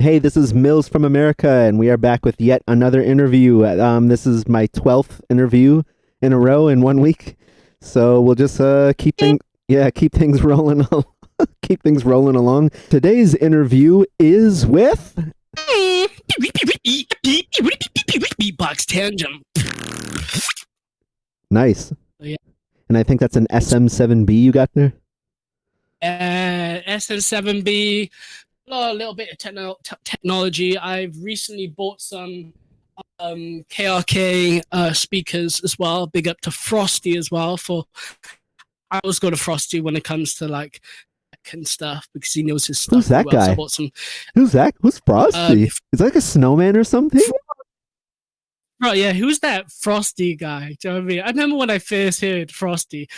Hey, this is Mills from America, and we are back with yet another interview. This is my 12th interview in a row in 1 week, so we'll just keep things rolling, keep things rolling along. Today's interview is with Beatbox tangent. nice, Yeah. and I think that's an SM7B you got there. SM7B, a little bit of technology. I've recently bought some KRK speakers as well. Big up to Frosty as well. I always go to Frosty when it comes to like tech and stuff because he knows his Who's stuff that well. So I guy? bought some. Who's that? Who's Frosty? Is it like a snowman or something? Right, yeah, who's that Frosty guy? Do you know what I mean? I remember when I first heard Frosty,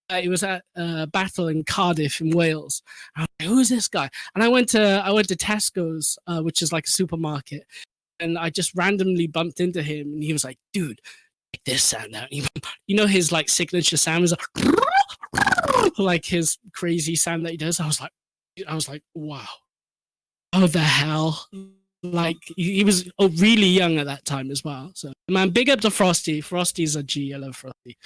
it was at a battle in Cardiff in Wales. I was like, who's this guy? And I went to Tesco's, which is like a supermarket, and I just randomly bumped into him, and he was like, "Dude, check this sound out." You know his like signature sound is like his crazy sound that he does. I was like, wow, oh the hell. Like he was really young at that time as well. So man, big up to Frosty. Frosty's a G. I love Frosty,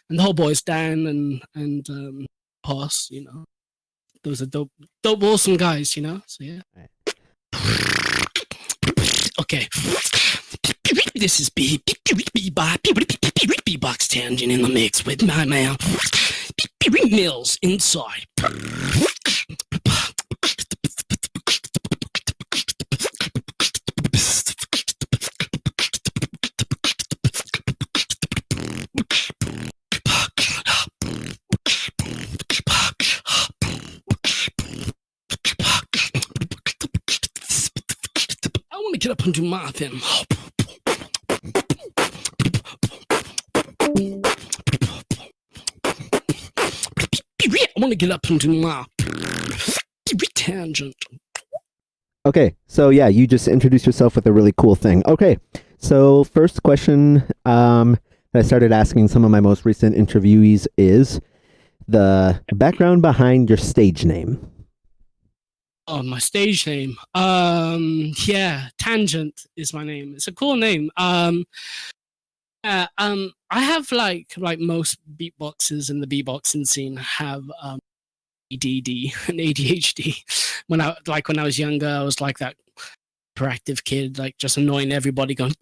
and the whole boys Dan and Hoss. Those are dope, awesome guys. So yeah. Okay. This is Beatbox Tangent in the mix with my man Mills inside. I want to get up and do my thing. I want to get up and do my tangent. Okay, so yeah, you just introduced yourself with a really cool thing. Okay, so first question that I started asking some of my most recent interviewees is the background behind your stage name. Oh, my stage name. Yeah, Tangent is my name. It's a cool name. I have like most beatboxers in the beatboxing scene have ADD and ADHD. When I was younger, I was like that hyperactive kid, like just annoying everybody, going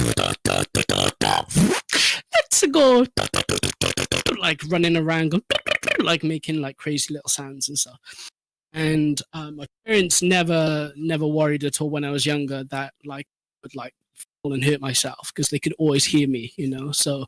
let's go, like running around, going, like making like crazy little sounds and stuff. And my parents never worried at all when I was younger that like I would like fall and hurt myself because they could always hear me. So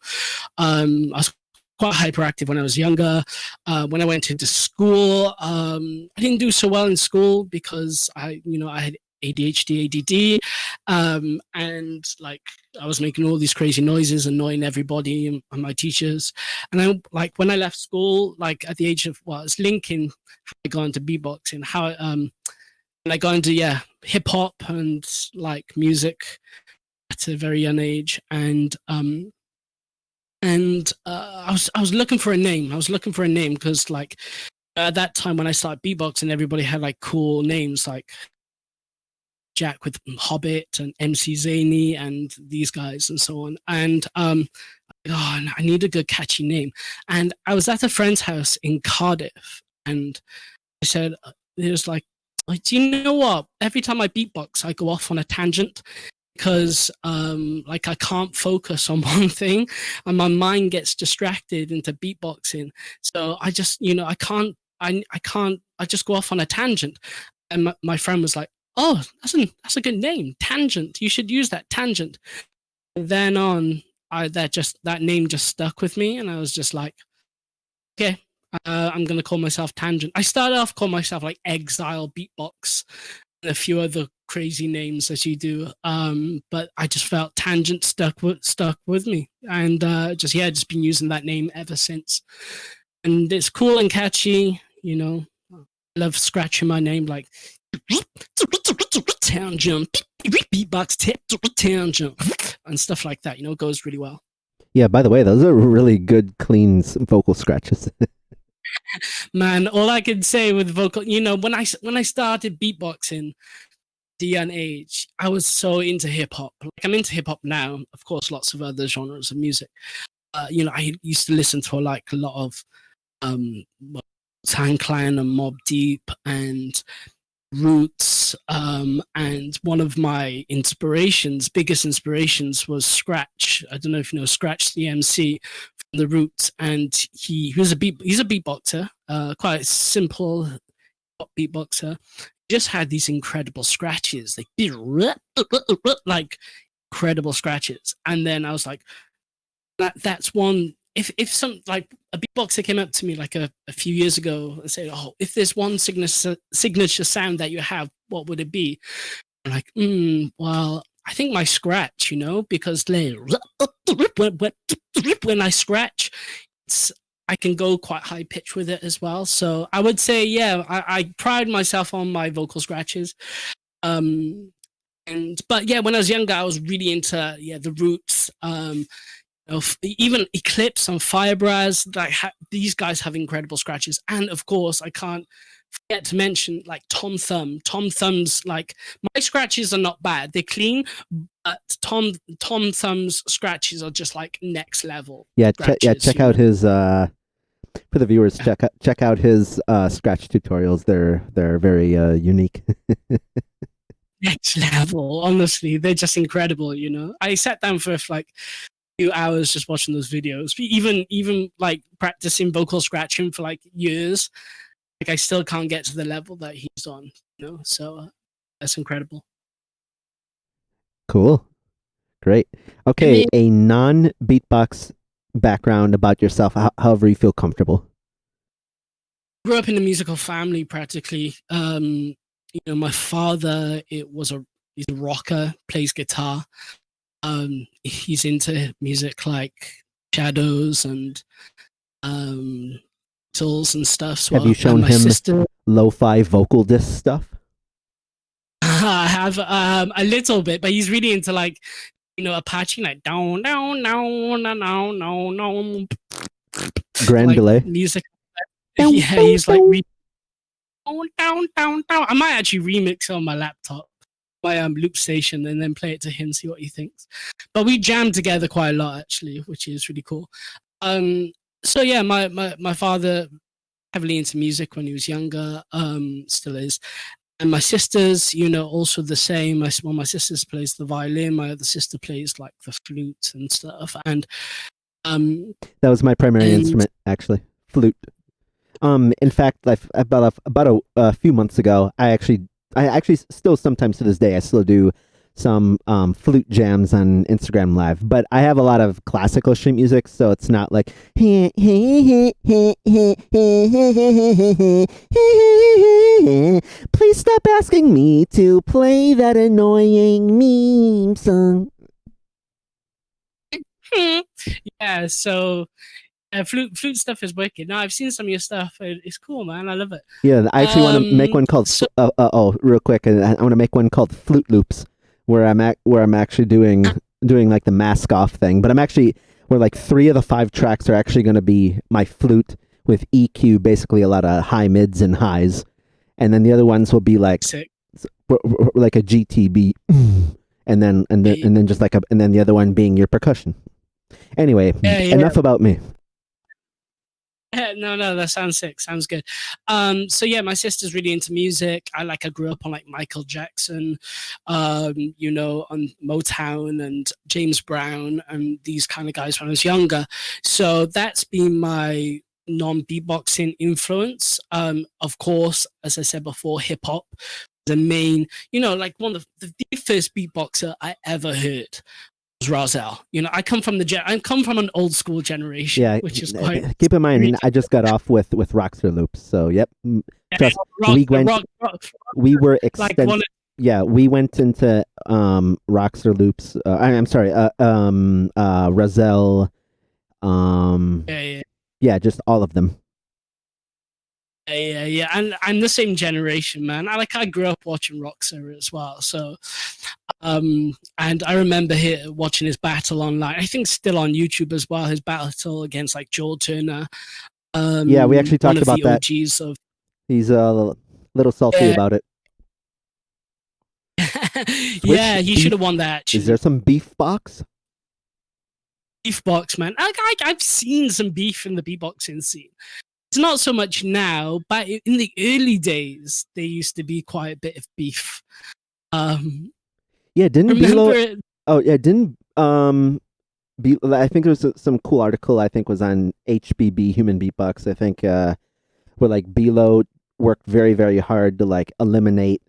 I was quite hyperactive when I was younger. When I went into school, I didn't do so well in school because I had ADHD, ADD, and like I was making all these crazy noises, annoying everybody and my teachers. And I like when I left school, like at the age of it's linking how I got into beatboxing, how and I got into hip hop and like music at a very young age, and I was looking for a name. I was looking for a name because like at that time when I started beatboxing, everybody had like cool names like Jack with Hobbit and MC Zany and these guys and so on. And I need a good catchy name. And I was at a friend's house in Cardiff, and I said, "There's like, do you know what? Every time I beatbox, I go off on a tangent." Because like I can't focus on one thing and my mind gets distracted into beatboxing, so I just I just go off on a tangent. And my friend was like, oh, that's a good name, Tangent, you should use that, Tangent. And then on that name just stuck with me, and I was just like, okay, I'm gonna call myself Tangent. I started off calling myself like Exile Beatbox and a few other crazy names as you do. But I just felt Tangent stuck with me, and just been using that name ever since. And it's cool and catchy. I love scratching my name like Tangent, beatbox Tangent, and stuff like that. It goes really well. Yeah, by the way, those are really good, clean vocal scratches. Man, all I could say with vocal, when I started beatboxing, the young age, I was so into hip hop. Like I'm into hip hop now, of course, lots of other genres of music. I used to listen to like a lot of Tan Clan and Mob Deep and Roots. And one of my biggest inspirations was Scratch. I don't know if you know Scratch the MC from the Roots, and he's a beatboxer, quite simple beatboxer. He just had these incredible scratches, like incredible scratches. And then I was like, that's one. If some like a beatboxer came up to me like a few years ago and said, "Oh, if there's one signature sound that you have, what would it be?" I'm like, well, I think my scratch, because when I scratch, I can go quite high pitch with it as well. So I would say, yeah, I pride myself on my vocal scratches. But yeah, when I was younger, I was really into the Roots. Even Eclipse and Firebrass, these guys have incredible scratches, and of course I can't forget to mention like Tom Thumb. Tom Thumb's like my scratches are not bad; they're clean, but Tom Thumb's scratches are just like next level. Yeah, check out his for the viewers. Check out his scratch tutorials. They're very unique. Next level, honestly, they're just incredible. I sat down for like few hours just watching those videos. Even like practicing vocal scratching for like years, like I still can't get to the level that he's on. So that's incredible. Cool, great. Okay, a non-beatbox background about yourself, however you feel comfortable. Grew up in a musical family, practically. My father, he's a rocker, plays guitar. He's into music like Shadows and Beatles and stuff. So have you shown him lo-fi vocal disc stuff? I have a little bit, but he's really into like Apache, like down down down down down down grand like delay music. Yeah, he's like down down down. I might actually remix it on my laptop, my loop station, and then play it to him, see what he thinks. But we jam together quite a lot actually, which is really cool. So yeah, my father heavily into music when he was younger, still is. And my sisters, also the same. One of my sisters plays the violin, my other sister plays like the flute and stuff. And that was my primary instrument, actually, flute. In fact, about a few months ago, I actually still sometimes to this day I still do some flute jams on Instagram Live, but I have a lot of classical sheet music, so it's not like please stop asking me to play that annoying meme song. Yeah, so flute stuff is wicked. No, I've seen some of your stuff. It's cool, man. I love it. Yeah, I actually want to make one called real quick, and I want to make one called Flute Loops, where I'm actually doing like the mask off thing. But where like 3 of the 5 tracks are actually going to be my flute with EQ, basically a lot of high mids and highs, and then the other ones will be like like a GTB, and then just like and then the other one being your percussion. Anyway, enough about me. No, that sounds sick. Sounds good. So yeah, my sister's really into music. I grew up on like Michael Jackson, on Motown and James Brown and these kind of guys when I was younger. So that's been my non-beatboxing influence. Of course, as I said before, hip hop, the main, like one of the first beatboxer I ever heard. Rahzel. I come from an old school generation, yeah, which is quite. Keep in mind, I just got off with Rockstar Loops, so yep. Trust, we were extended. Like yeah, we went into Rockstar Loops. I'm sorry, Rahzel. Yeah, just all of them. Yeah, and I'm the same generation, man. I grew up watching Rockstar as well, so and I remember watching his battle online. I think still on YouTube as well. His battle against like Joel Turner. Yeah, we actually talked about that. OGs of. He's a little salty about it. Yeah, he should beef? have won that actually. Is there some beef box? Beef box, man. I've seen some beef in the beatboxing scene. It's not so much now, but in the early days, there used to be quite a bit of beef. Yeah, didn't Remember? Bilo? Oh yeah, didn't I think there was some cool article. I think was on HBB Human Beatbox. I think where like Bilo worked very very hard to like eliminate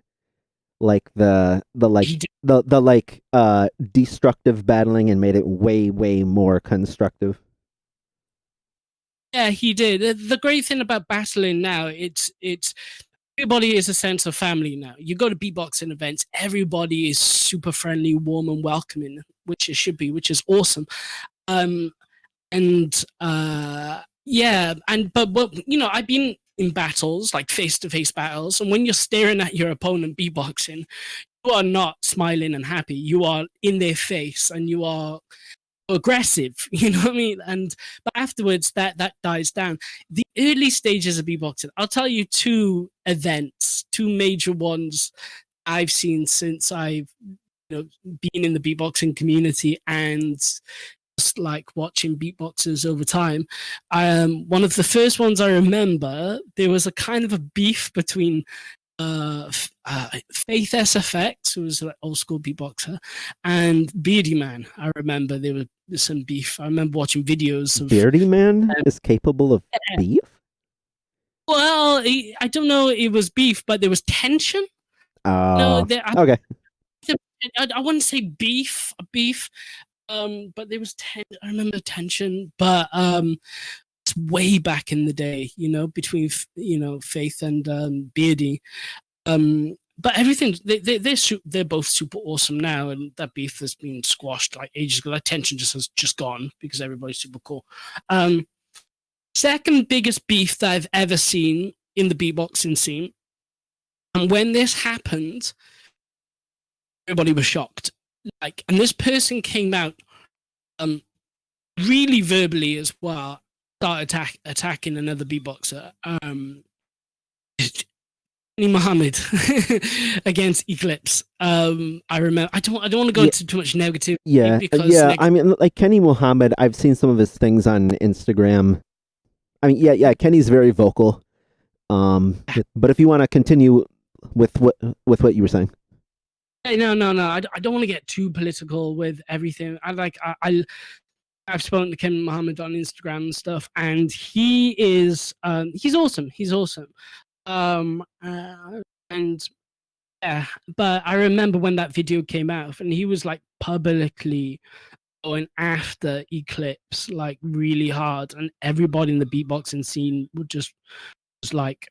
like the like destructive battling and made it way way more constructive. Yeah, he did. The great thing about battling now, it's everybody is a sense of family now. You go to beatboxing events, everybody is super friendly, warm, and welcoming, which it should be, which is awesome. And yeah, and but you know, I've been in battles, like face-to-face battles, and when you're staring at your opponent beatboxing, you are not smiling and happy. You are in their face, and you are aggressive. You know what I mean? And but afterwards, that dies down. The early stages of beatboxing, I'll tell you two events, two major ones I've seen since I've been in the beatboxing community and just like watching beatboxers over time. One of the first ones I remember, there was a kind of a beef between Faith SFX, who was an old school beatboxer, and Beardy Man. I remember there was some beef. I remember watching videos of Beardy Man is capable of beef. Well, I don't know. It was beef, but there was tension. No, okay. I wouldn't say beef, but there was I remember tension, but it's way back in the day, between Faith and Beardy. But everything they're both super awesome now, and that beef has been squashed like ages ago. That tension has just gone because everybody's super cool. Second biggest beef that I've ever seen in the beatboxing scene, and when this happened, everybody was shocked. And this person came out, really verbally as well, started attacking another beatboxer. Muhammad against Eclipse. I remember. I don't want to go into too much negativity. Yeah, I mean, like Kenny Muhammad, I've seen some of his things on Instagram. I mean, yeah, Kenny's very vocal. But if you want to continue with what you were saying. No. I don't want to get too political with everything. I've spoken to Kenny Muhammad on Instagram and stuff, and he is he's awesome. He's awesome. And yeah, but I remember when that video came out, and he was like publicly going after Eclipse like really hard, and everybody in the beatboxing scene would just was like,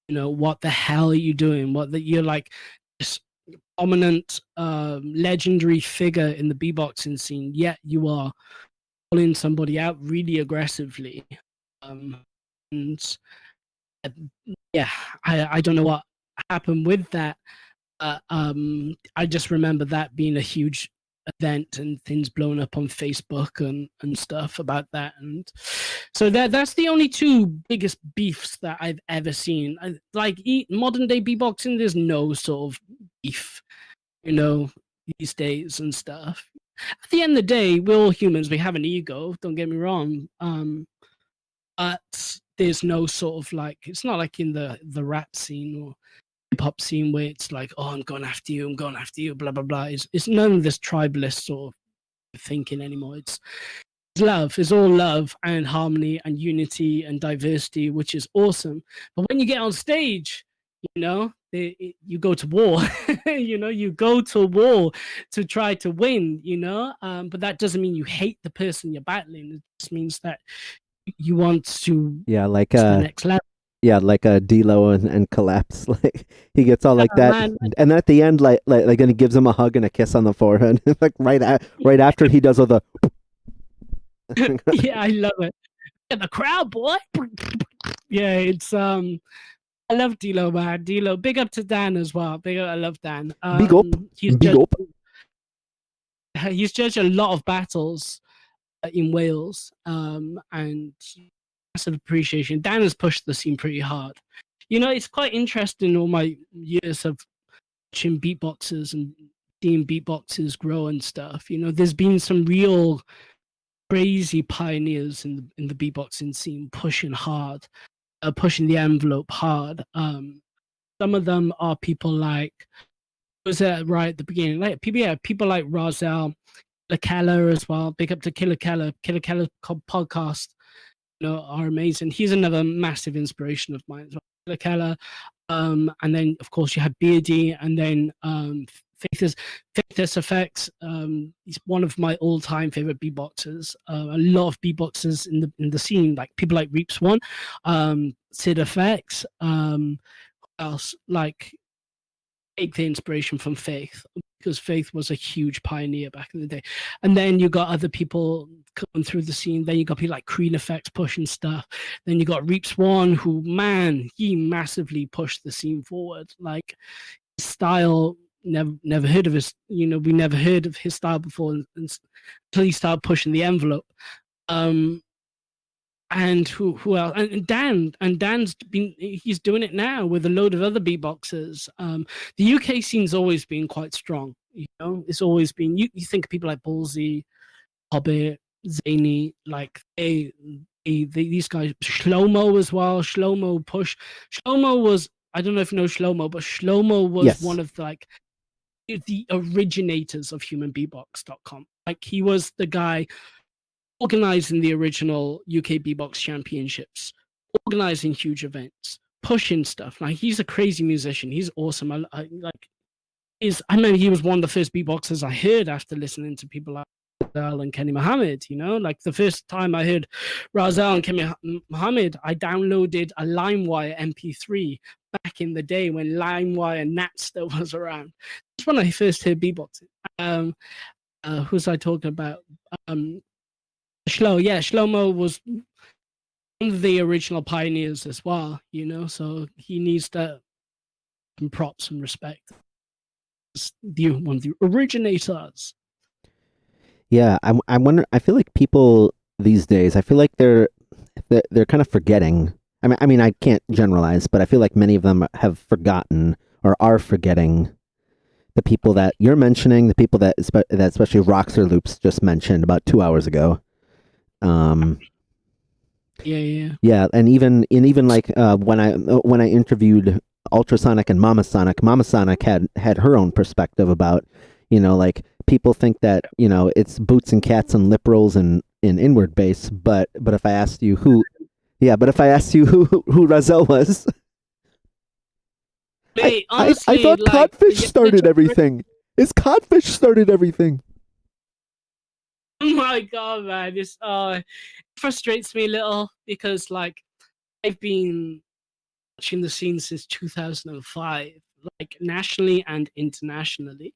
what the hell are you doing? You're like this prominent, legendary figure in the beatboxing scene, yet you are pulling somebody out really aggressively. And yeah, I don't know what happened with that. I just remember that being a huge event and things blowing up on Facebook and stuff about that. And so that's the only two biggest beefs that I've ever seen. Like modern day beatboxing, there's no sort of beef, these days and stuff. At the end of the day, we're all humans. We have an ego. Don't get me wrong. But there's no sort of like, it's not like in the rap scene or hip hop scene where it's like, oh, I'm going after you, blah blah blah. It's none of this tribalist sort of thinking anymore. It's love. It's all love and harmony and unity and diversity, which is awesome. But when you get on stage, you go to war. You go to war to try to win. But that doesn't mean you hate the person you're battling. It just means that you want to like the next level. Yeah, like a D-Lo and Collapse. Like he gets all like that, man. And then at the end, like and he gives him a hug and a kiss on the forehead. Like right after he does all the. Yeah, I love it. Yeah, the crowd, boy. Yeah, it's I love D-Lo, man. D-Lo, big up to Dan as well. Big up, I love Dan. Big up. Big up. He's judged a lot of battles in Wales, and massive appreciation. Dan has pushed the scene pretty hard. It's quite interesting all my years of watching beatboxers and seeing beatboxers grow and stuff. There's been some real crazy pioneers in the beatboxing scene pushing hard, pushing the envelope hard. Some of them are people like, was that right at the beginning? Like people like Rahzel, Killa Kela as well. Big up to Killa Kela. Killa Kela podcast, are amazing. He's another massive inspiration of mine as well. Killa Kela. And then of course you have Beardy, and then Faithless FX. He's one of my all-time favorite beatboxers. A lot of beatboxers in the scene, like people like Reaps One, Sid FX. Else like take the inspiration from Faith, because Faith was a huge pioneer back in the day. And then you got other people coming through the scene. Then you got people like Crean Effects pushing stuff. Then you got Reaps One, who, man, he massively pushed the scene forward. Like, his style, never heard of his, we never heard of his style before until he started pushing the envelope. And who else? And Dan's he's doing it now with a load of other beatboxers. The UK scene's always been quite strong. It's always been. You think of people like Ballsy, Hobbit, Zany, like these guys. Shlomo as well. Shlomo push. Shlomo was, I don't know if you know Shlomo, but Shlomo was one of the originators of humanbeatbox.com. Like, he was the guy organizing the original UK Beatbox Championships, organizing huge events, pushing stuff. Like, he's a crazy musician. He's awesome. I remember he was one of the first beatboxers I heard after listening to people like Rahzel and Kenny Mohammed. Like, the first time I heard Rahzel and Kenny Mohammed, I downloaded a LimeWire MP3 back in the day when LimeWire and Napster was around. That's when I first heard beatboxing. Who's I talking about? Shlomo was one of the original pioneers as well, so he needs to props and respect. One of the originators. Yeah, I wonder. I feel like people these days, I feel like they're kind of forgetting. I mean, I can't generalize, but I feel like many of them have forgotten or are forgetting the people that you're mentioning, the people that especially Roxer Loops just mentioned about 2 hours ago. Yeah, and even like when I interviewed Ultrasonic and Mama Sonic had her own perspective about, like, people think that it's boots and cats and lip rolls and inward bass, but if I asked you who Rahzel was, Wait, honestly, I thought Codfish started everything. It's Codfish started everything. Oh my god, man! This frustrates me a little because, like, I've been watching the scene since 2005, like, nationally and internationally.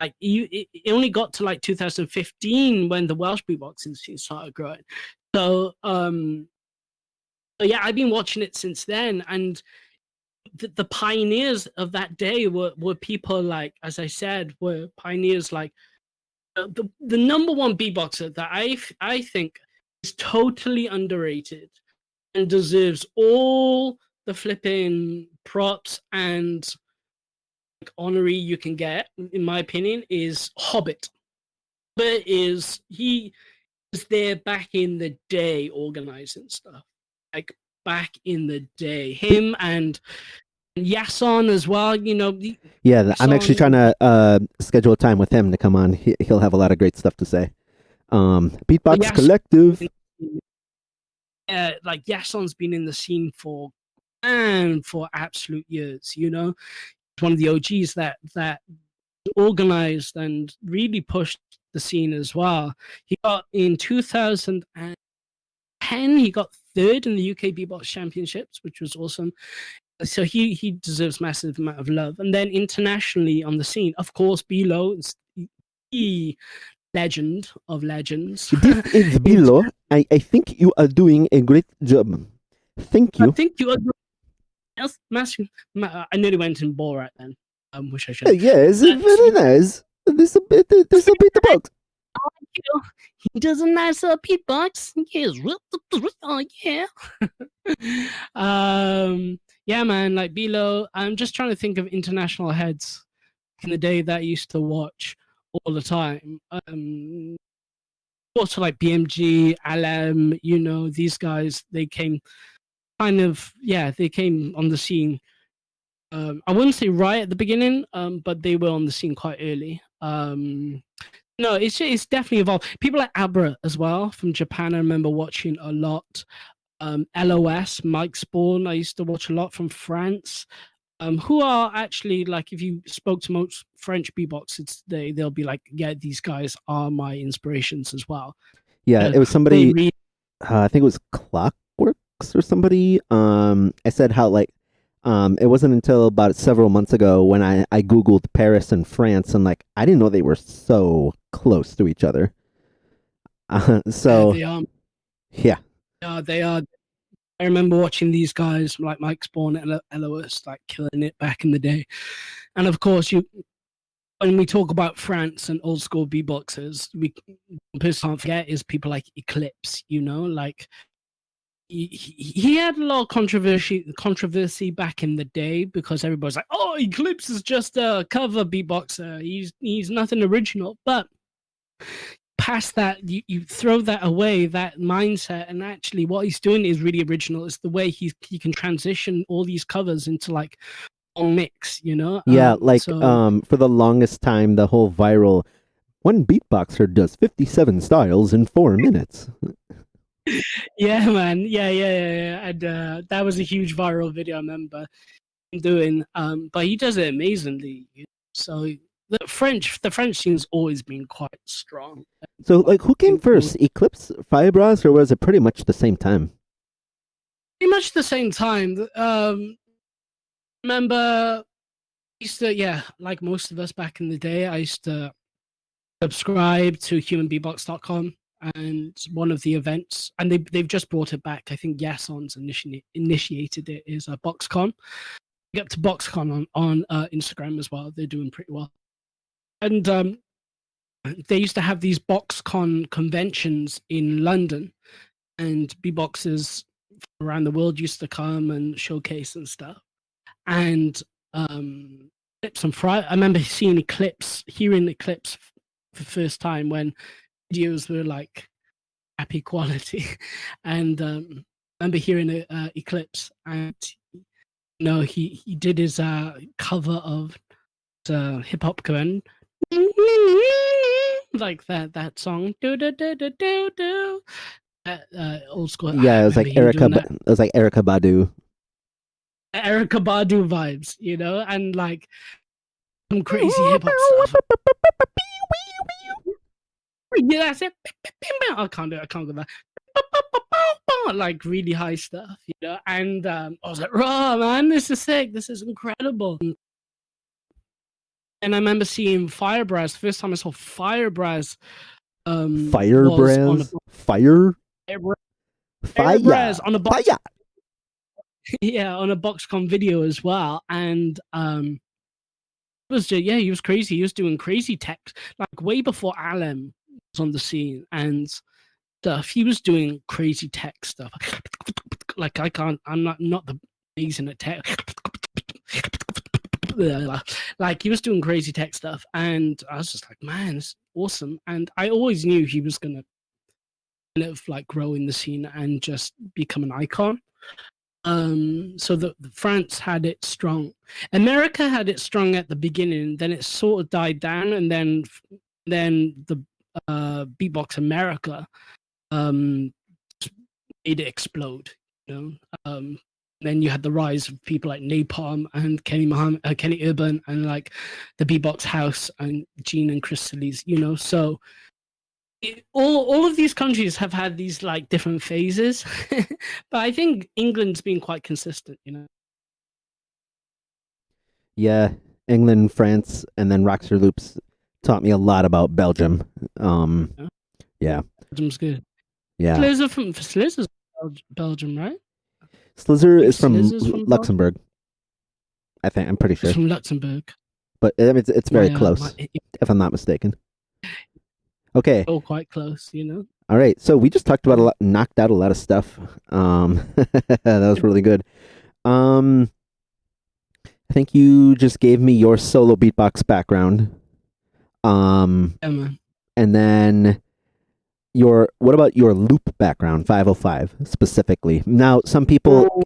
Like, it only got to like 2015 when the Welsh beatboxing scene started growing. So, yeah, I've been watching it since then, and the pioneers of that day were people like, as I said, were pioneers like. The number one beatboxer that I think is totally underrated and deserves all the flipping props and honorary you can get, in my opinion, is Hobbit. But he was there back in the day organizing stuff, like back in the day. Him and Yason as well, Yeah, I'm actually trying to schedule a time with him to come on. He'll have a lot of great stuff to say. Beatbox Collective. Yeah, like, Yason's been in the scene for absolute years. He's one of the OGs that organized and really pushed the scene as well. He got in 2010. He got third in the UK Beatbox Championships, which was awesome. So he deserves massive amount of love. And then internationally on the scene, of course, Bilo is the legend of legends. This is Bilo. I think you are doing a great job. Thank you. I think you are. Yes, massive. I nearly went in Borat then. Which I should. Yes, very nice. This a bit the box. He does a nice beatbox. Yes. Oh yeah. Yeah, man. Like, Bilo. I'm just trying to think of international heads in the day that I used to watch all the time. Also like BMG, Alam, these guys, they came they came on the scene. I wouldn't say right at the beginning, but they were on the scene quite early. No, it's definitely evolved. People like Abra as well from Japan. I remember watching a lot. LOS, Mike Spawn, I used to watch a lot from France. Who are actually like, if you spoke to most French beatboxers today, they'll be like, yeah, these guys are my inspirations as well. Yeah, it was They somebody. really, I think it was Clockworks or somebody. I said how like, it wasn't until about several months ago when I googled Paris and France, and like I didn't know they were so close to each other. So they are, yeah, they are. I remember watching these guys like Mike Spawn and LOS like killing it back in the day, and of course when we talk about France and old school beatboxers, we can't forget is people like Eclipse. Like he had a lot of controversy back in the day because everybody's like, oh, Eclipse is just a cover beatboxer. He's nothing original. But past that, you throw that away, that mindset, and actually what he's doing is really original. It's the way he can transition all these covers into like on mix, yeah. So for the longest time, the whole viral one beatboxer does 57 styles in 4 minutes. yeah, man, yeah. And that was a huge viral video I remember him doing. But he does it amazingly. So the French scene's always been quite strong. So like, who came first, Eclipse, Firebras, or was it pretty much the same time? Pretty much the same time. Remember, used to, like most of us back in the day, I used to subscribe to humanbeatbox.com, and one of the events, and they've just brought it back. I think Yason's initiated it, is a BoxCon. Get up to BoxCon on Instagram as well. They're doing pretty well. And they used to have these BoxCon conventions in London, and beatboxers around the world used to come and showcase and stuff. And Eclipse on Friday, I remember hearing Eclipse for the first time when videos were like happy quality. And I remember hearing Eclipse, and he did his cover of hip hop cover, like that song, do do do do do do. Old school. Yeah, it was like Erykah Badu. Erykah Badu vibes, and like some crazy hip hop stuff. Yeah, that's it. I can't do it. I can't go that. Like really high stuff, And I was like, "Raw, man, this is sick. This is incredible." And I remember seeing Firebras. First time I saw Firebras. Firebras? Firebras on a box. Fire. Yeah, on a BoxCon video as well. And he was crazy. He was doing crazy tech, like way before Alam was on the scene and stuff. He was doing crazy tech stuff. Like I'm not the amazing at tech. Like he was doing crazy tech stuff, and I was just like, man, it's awesome. And I always knew he was gonna kind of like grow in the scene and just become an icon. So the France had it strong. America had it strong at the beginning, then it sort of died down, and then the Beatbox America made it explode. Then you had the rise of people like Napalm and Kenny Urban, and like the Beatbox House and Gene and Chris Solis, So all of these countries have had these like different phases, but I think England's been quite consistent. Yeah, England, France, and then Rockstar Loops taught me a lot about Belgium. Yeah. Belgium's good. Yeah. Slizer's Belgium, right? Slizer is from Luxembourg. I think. I'm pretty sure. It's from Luxembourg. But it's very close, if I'm not mistaken. Okay. All quite close, All right. So we just talked about knocked out a lot of stuff. That was really good. I I think you just gave me your solo beatbox background. Yeah, man. And then what about your loop background, 505 specifically? Now, some people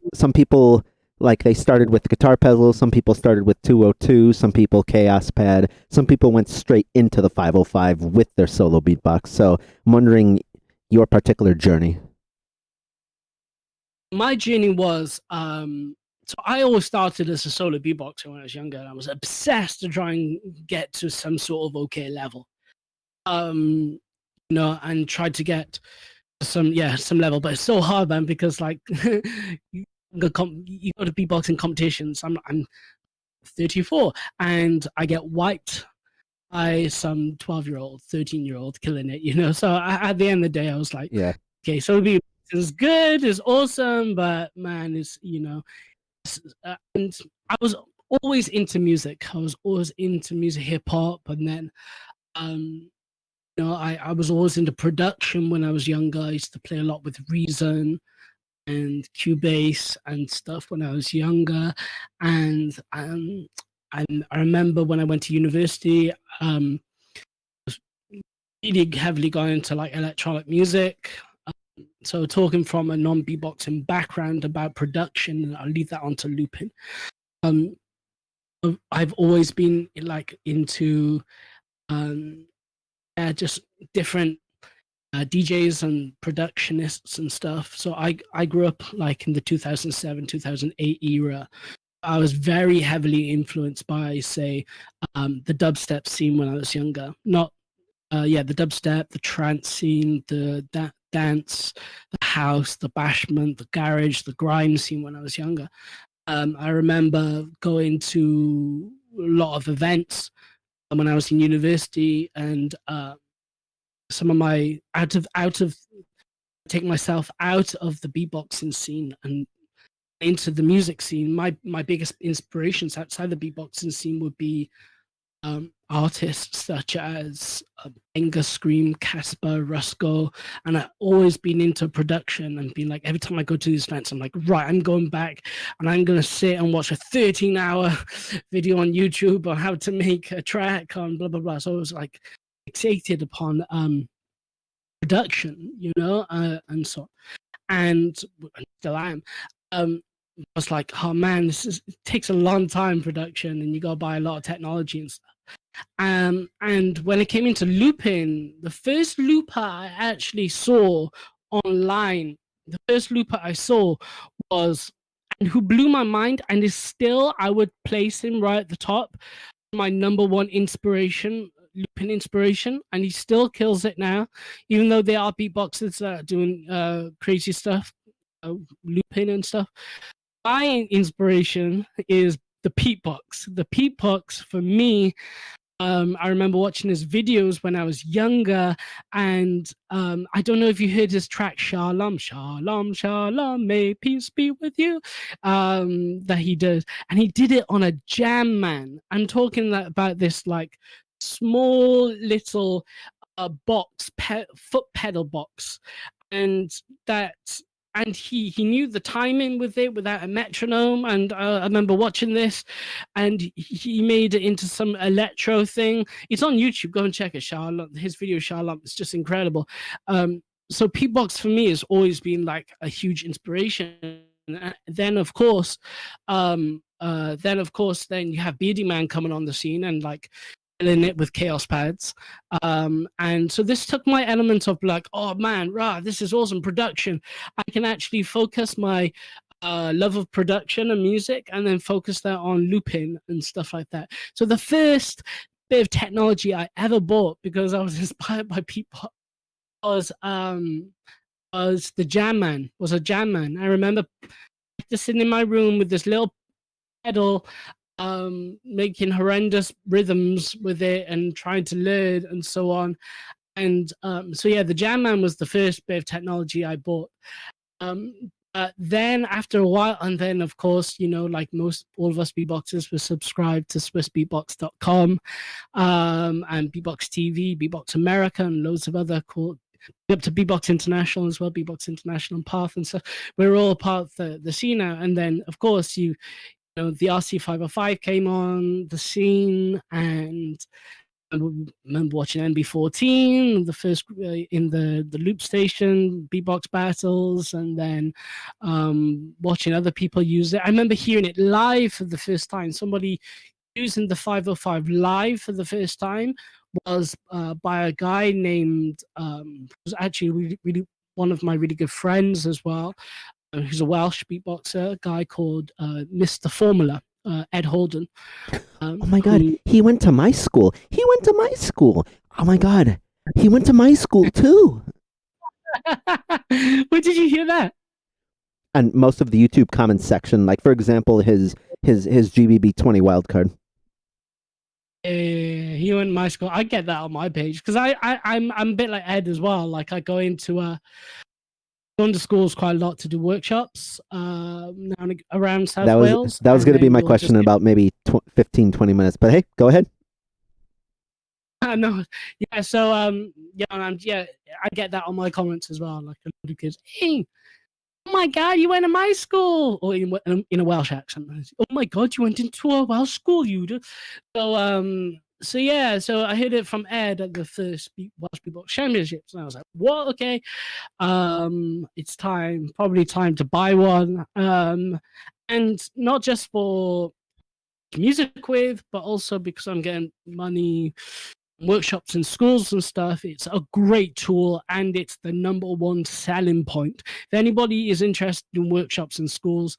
like they started with guitar pedal, some people started with 202, some people Chaos Pad, some people went straight into the 505 with their solo beatbox. So I'm wondering your particular journey. My journey was so I always started as a solo beatboxer when I was younger, and I was obsessed to try and get to some sort of okay level. Um, and tried to get some level, but it's so hard, man, because like you go to beatboxing competitions. I'm 34, and I get wiped by some 12-year-old, 13-year-old killing it. So at the end of the day, I was like, Yeah. okay, so it's good, it's awesome, but man, and I was always into music. I was always into music, hip hop, and then um, I was always into production when I was younger. I used to play a lot with Reason and Cubase and stuff when I was younger, and I remember when I went to university, really heavily going into like electronic music. So talking from a non-beatboxing background about production, I'll leave that onto looping. Um, I've always been like into just different DJs and productionists and stuff. So I grew up like in the 2007 2008 era. I was very heavily influenced by, say, the dubstep scene when I was younger. Not the dubstep, the trance scene, the dance, the house, the bashment, the garage, the grime scene when I was younger. I remember going to a lot of events when I was in university, and some of my out of take myself out of the beatboxing scene and into the music scene. My biggest inspirations outside the beatboxing scene would be artists such as Enga Scream, Casper, Rusko, and I've always been into production and been like, every time I go to these events, I'm like, right, I'm going back and I'm going to sit and watch a 13-hour video on YouTube on how to make a track on blah, blah, blah. So I was like fixated upon production, and so, and still am. I was like, oh man, it takes a long time production, and you got to buy a lot of technology and stuff. And when it came into looping, the first looper I actually saw online, the first looper I saw was, and who blew my mind, and is still, I would place him right at the top, my number one inspiration, looping inspiration, and he still kills it now, even though there are beatboxers that are doing crazy stuff, looping and stuff. My inspiration is the Pete Box. The Pete Box for me, I remember watching his videos when I was younger, and I don't know if you heard his track "Shalom, Shalom, Shalom, may peace be with you," that he does, and he did it on a jam, man. I'm talking about this like small little foot pedal box, and that and he knew the timing with it without a metronome. And I remember watching this, and he made it into some electro thing. It's on YouTube. Go and check it. Charlotte, his video Charlotte, is just incredible. So Pete Box for me has always been like a huge inspiration. Then of course, then you have Beardy Man coming on the scene and like in it with chaos pads, and so this took my element of like, oh man, rah, this is awesome production. I can actually focus my love of production and music, and then focus that on looping and stuff like that. So the first bit of technology I ever bought, because I was inspired by people, was the Jam Man. Was a Jam Man. I remember just sitting in my room with this little pedal, making horrendous rhythms with it and trying to learn and so on. And so yeah, the Jam Man was the first bit of technology I bought. Then after a while, and then of course, like all of us beatboxers were subscribed to swissbeatbox.com, and Beatbox TV, Beatbox America, and loads of other cool, up to Beatbox International as well, Beatbox International and Path and stuff. We're all part of the scene now. And then of course you the RC505 came on the scene, and I remember watching MB14, the first in the loop station beatbox battles, and then watching other people use it. I remember hearing it live for the first time. Somebody using the 505 live for the first time was by a guy named who's actually really one of my really good friends as well. Who's a Welsh beatboxer, a guy called Mr. Formula, Ed Holden. Oh my God, he went to my school. He went to my school. Oh my God, he went to my school too. Where did you hear that? And most of the YouTube comments section, like for example, his GBB 20 wildcard. He went to my school. I get that on my page because I'm a bit like Ed as well. Like I go into schools quite a lot to do workshops around South Wales. That was going to be my question in about maybe 15, 20 minutes. But hey, go ahead. No, yeah. So I get that on my comments as well. Like a lot of kids, hey, oh my God, you went to my school, or in a Welsh accent. Oh my God, you went into a Welsh school, you do. So yeah, so I heard it from Ed at the first Welsh Beatbox Championships, and I was like, what? Okay, it's probably time to buy one, and not just for music with, but also because I'm getting money workshops in schools and stuff. It's a great tool, and it's the number one selling point. If anybody is interested in workshops in schools,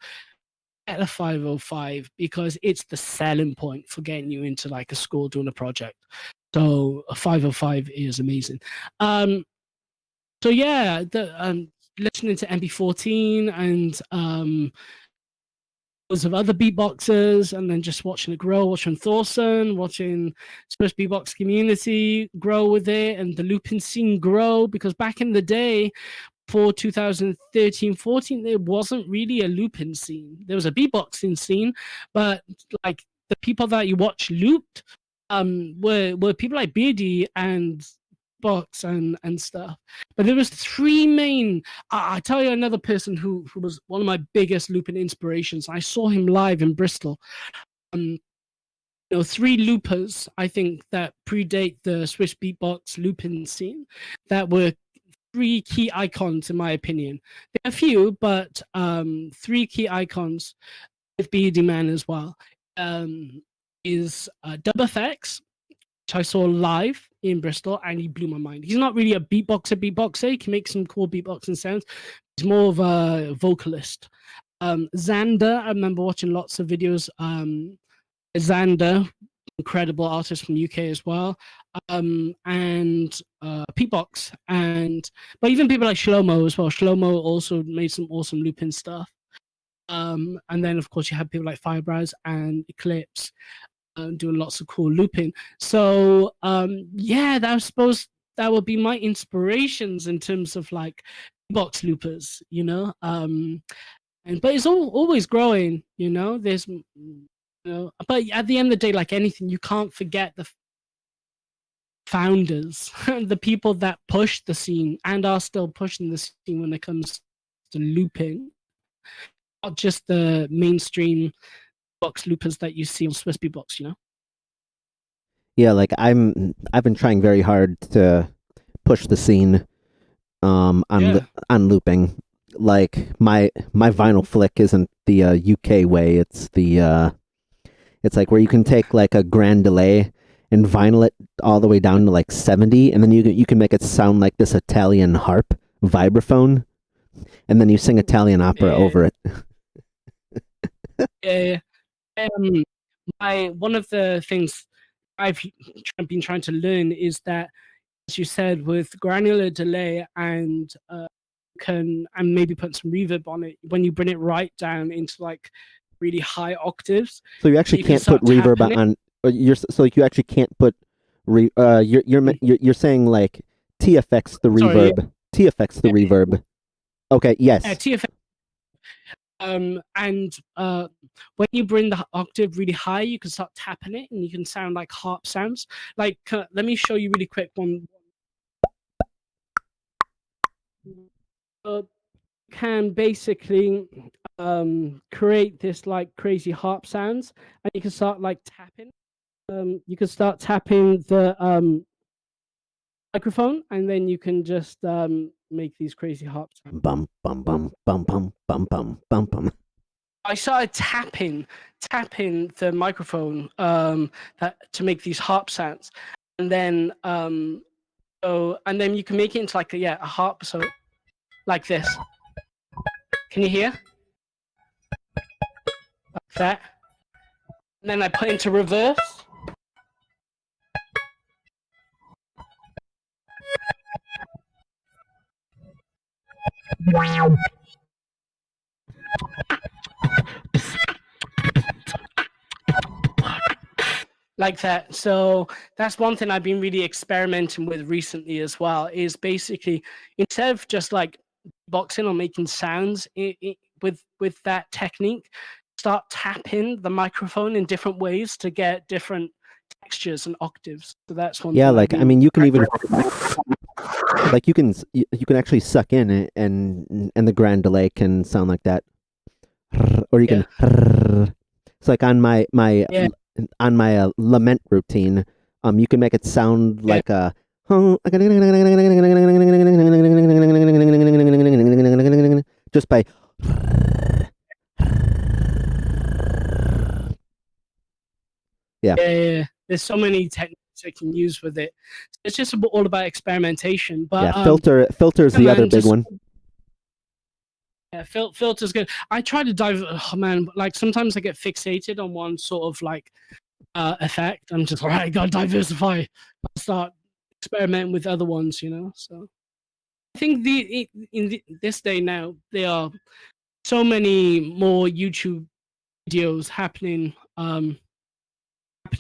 get a 505 because it's the selling point for getting you into like a school doing a project. So a 505 is amazing. So yeah, listening to MB14 and of other beatboxers, and then just watching it grow, watching Thorson, watching Swiss beatbox community grow with it, and the looping scene grow, because back in the day, for 2013-14, there wasn't really a looping scene. There was a beatboxing scene, but like the people that you watch looped were people like Beardy and Box and stuff. But there was three main. I tell you another person who was one of my biggest looping inspirations. I saw him live in Bristol. Three loopers I think that predate the Swiss beatbox looping scene that were three key icons in my opinion. There are a few, but three key icons with Beardy Man as well. Is Dub-FX, which I saw live in Bristol, and he blew my mind. He's not really a beatboxer. He can make some cool beatboxing sounds. He's more of a vocalist. Xander, I remember watching lots of videos. Xander, incredible artist from UK as well. And Beatbox, but even people like Shlomo as well. Shlomo also made some awesome looping stuff. And then of course you have people like Firebrows and Eclipse doing lots of cool looping. So yeah, I suppose that would be my inspirations in terms of like box loopers, but it's always growing, there's but at the end of the day, like anything, you can't forget the founders, the people that pushed the scene and are still pushing the scene when it comes to looping, not just the mainstream box loopers that you see on Swiss Beatbox, Yeah, like I've been trying very hard to push the scene on looping. Like my vinyl flick isn't the UK way. It's like where you can take like a grand delay and vinyl it all the way down to like 70, and then you can make it sound like this Italian harp vibraphone, and then you sing Italian opera over it. Yeah. One of the things I've been trying to learn is that, as you said, with granular delay and maybe put some reverb on it, when you bring it right down into like really high octaves. So you actually can't put reverb on. You actually can't put. You're saying like T affects the reverb. Yeah. T affects the reverb. Okay. Yes. T affects. And when you bring the octave really high, you can start tapping it, and you can sound like harp sounds. Like, let me show you really quick one. Can basically create this like crazy harp sounds, and you can start like tapping. You can start tapping the microphone, and then you can just make these crazy harp sounds. Bum bum bum bum bum bum bum bum bum. I started tapping the microphone that to make these harp sounds, and then and then you can make it into like a harp, so like this. Can you hear? Like that. And then I put into reverse. Like that. So that's one thing I've been really experimenting with recently as well, is basically instead of just like boxing or making sounds with that technique, start tapping the microphone in different ways to get different textures and octaves. So that's one Yeah, thing like I mean, you can even like you can actually suck in it, and the grand delay can sound like that, or you can. It's like on my lament routine. You can make it sound like a. Just by. Yeah. There's so many techniques I can use with it. It's just all about experimentation. But filter's the other big one. Yeah, filter's good. I try to dive. Oh man, like sometimes I get fixated on one sort of like effect. I'm just right. Gotta diversify. I'll start experimenting with other ones. So I think this day now there are so many more YouTube videos happening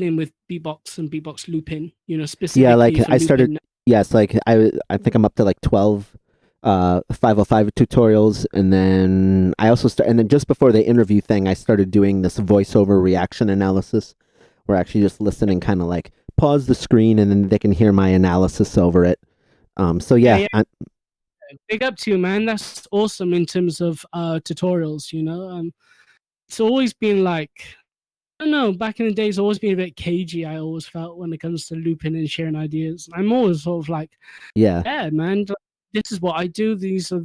with beatbox and beatbox looping. Specifically. Yeah, like for I started. looping. Yes, like I think I'm up to like 12 505 tutorials, and then I also and then just before the interview thing, I started doing this voiceover reaction analysis. We're actually just listening, kind of like pause the screen, and then they can hear my analysis over it. So yeah. Big up to you, man. That's awesome in terms of tutorials. It's always been like, I don't know, back in the days, always been a bit cagey. I always felt when it comes to looping and sharing ideas. I'm always sort of like, yeah, man, this is what I do. This is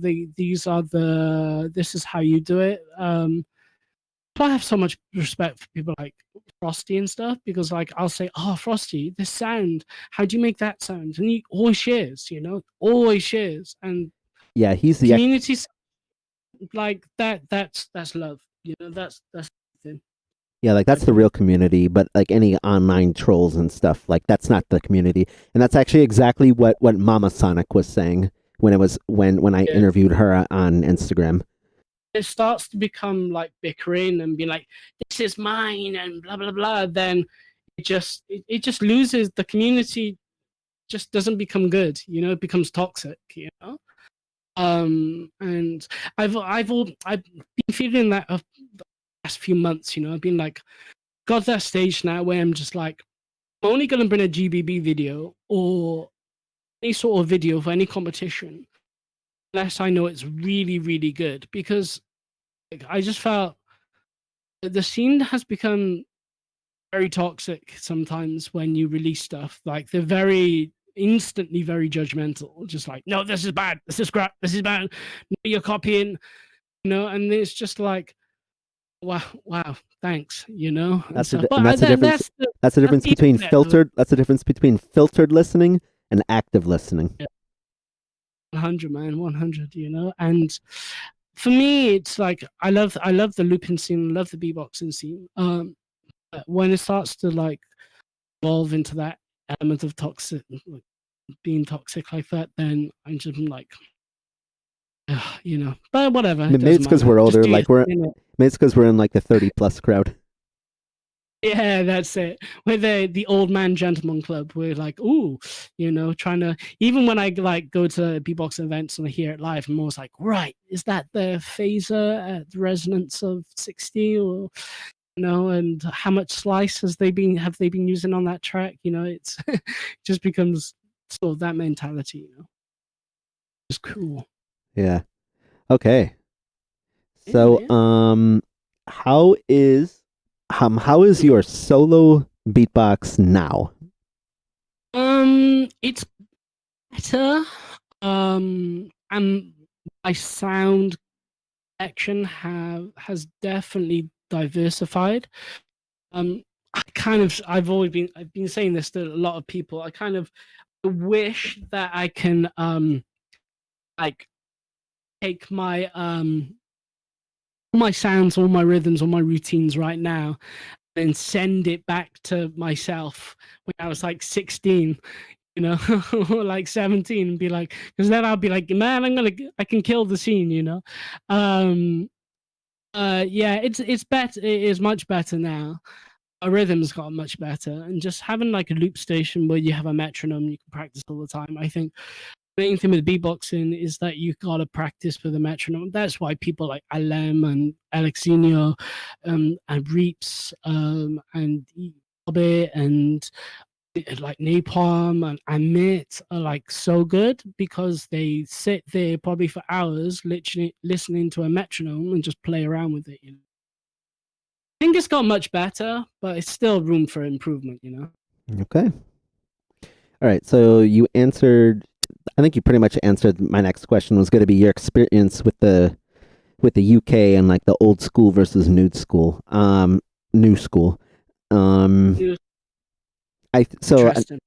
how you do it. So I have so much respect for people like Frosty and stuff, because like I'll say, oh, Frosty, this sound, how do you make that sound? And he always shares, always shares. And yeah, he's the community like that. That's love. That's the thing. Yeah, like that's the real community, but like any online trolls and stuff, like that's not the community. And that's actually exactly what Mama Sonic was saying when I interviewed her on Instagram. It starts to become like bickering and being like, this is mine and blah blah blah. Then it just loses the community, just doesn't become good. It becomes toxic. And I've been feeling that the last few months. I've been like, got to that stage now where I'm just like, I'm only gonna bring a GBB video or any sort of video for any competition unless I know it's really really good, because I just felt the scene has become very toxic sometimes when you release stuff. Like they're very instantly very judgmental, just like, no, this is bad, this is crap, this is bad, no, you're copying, and it's just like, wow, thanks, That's the difference. That's the difference between filtered. That's the difference between filtered listening and active listening. 100, man, 100. And for me, it's like I love the looping scene, I love the beatboxing scene. But when it starts to like evolve into that element of toxic, like, being toxic like that, then I'm just like, but whatever. Maybe it's because we're older. Like maybe it's because we're in like the 30+ crowd. Yeah, that's it. We're the old man gentleman club. We're like, ooh, trying to, even when I like go to beatbox events and I hear it live, I'm always like, right, is that the phaser at the resonance of 60, or and how much slice have they been using on that track? It's just becomes sort of that mentality. It's cool. Yeah. Okay. So, Yeah. how is your solo beatbox now? It's better. And my sound action has definitely diversified. I've been saying this to a lot of people. I kind of wish that I can like take all my sounds, all my rhythms, all my routines right now and send it back to myself when I was like 16, or like 17, and be like, because then I'll be like, man, I can kill the scene. Um, yeah, it's better. It is much better now. Our rhythm's got much better, and just having like a loop station where you have a metronome, you can practice all the time. I think the main thing with beatboxing is that you gotta practice with a metronome. That's why people like Alem and Alexinho, and Reaps, and Hobbit and like Napalm and Amit are like so good because they sit there probably for hours, literally listening to a metronome and just play around with it. I think it's got much better, but it's still room for improvement. Okay. All right. So you answered. I think you pretty much answered my next question. Was going to be your experience with the UK and like the old school versus new school. New school. Um, Interesting.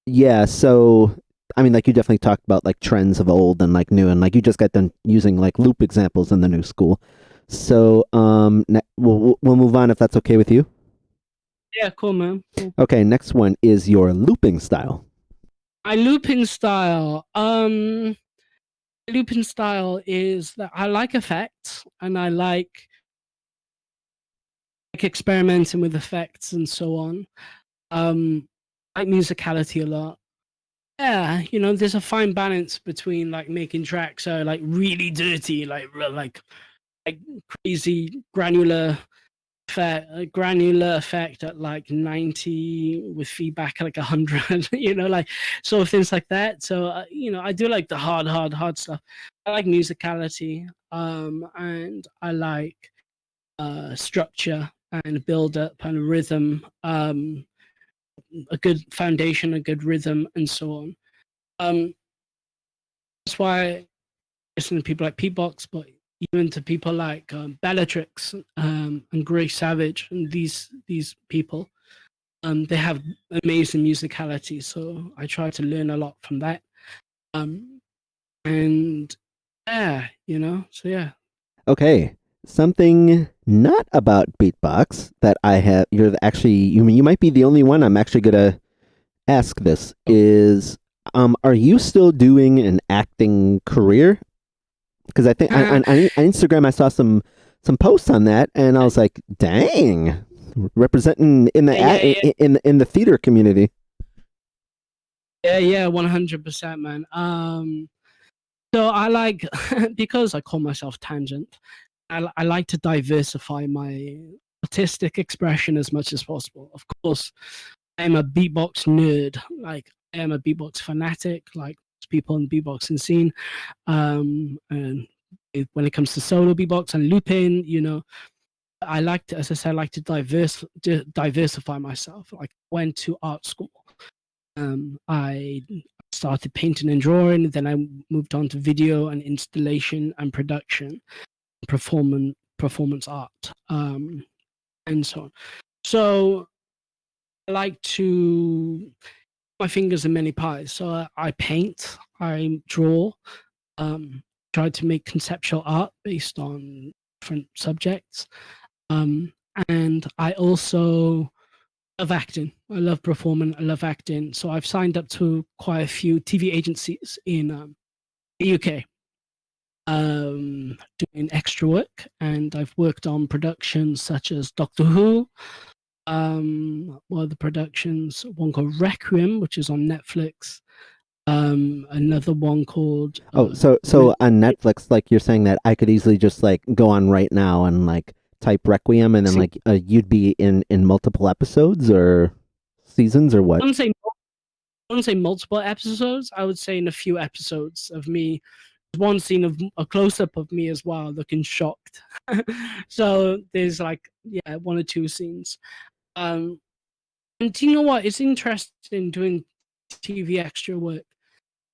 yeah. So I mean, like you definitely talked about like trends of old and like new, and like you just got done using like loop examples in the new school. So we'll move on if that's okay with you. Yeah, cool, man. Cool. Okay. Next one is your looping style. My looping style. Looping style is that I like effects and I like experimenting with effects and so on. I like musicality a lot. Yeah, there's a fine balance between like making tracks so like really dirty, like crazy granular effect at like 90 with feedback at like 100, like sort of things like that. So I do like the hard stuff. I like musicality, and I like structure and build up and rhythm, a good foundation, a good rhythm, and so on. um that's why I listen to people like Beatbox, but even to people like Bellatrix, and Grace Savage, and these people. They have amazing musicality, so I try to learn a lot from that. Um, and so yeah. Okay. Something not about beatbox that I have. You might be the only one I'm actually gonna ask this is are you still doing an acting career? Because I think on Instagram I saw some posts on that and I was like, dang, representing in the Yeah, yeah, in the theater community. yeah, 100%, man. So I like because I call myself Tangent. I like to diversify my artistic expression as much as possible. Of course, I am a beatbox nerd. Like I am a beatbox fanatic. Like people in the beatboxing scene. And when it comes to solo beatbox and looping, I like to, as I said, I like to diversify myself. Like went to art school. I started painting and drawing. Then I moved on to video and installation and production, performance art, and so on. So I like to my fingers in many pies. So I paint, I draw, um, try to make conceptual art based on different subjects, um, and I also love acting. I love performing. I love acting. So I've signed up to quite a few TV agencies in the UK, doing extra work, and I've worked on productions such as Doctor Who. One of the productions, one called Requiem, which is on Netflix. Another one called Oh, so on Netflix, like you're saying that I could easily just like go on right now and like type Requiem and then like you'd be in multiple episodes or seasons or I what? wouldn't say I wouldn't say multiple episodes. I would say in a few episodes of me one scene of a close up of me as well, looking shocked. So there's like, yeah, one or two scenes. And do you know what? It's interesting doing TV extra work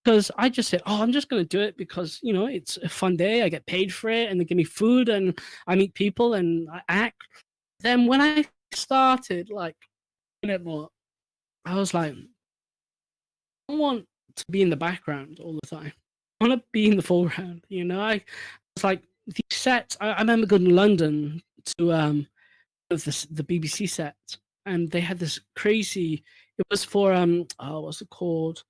because I just said, oh, I'm just going to do it because, it's a fun day. I get paid for it and they give me food and I meet people and I act. Then when I started like doing it more, I was like, I want to be in the background all the time. I want to be in the foreground. I was like, these sets. I remember going to London to the BBC set, and they had this crazy. It was for what's it called?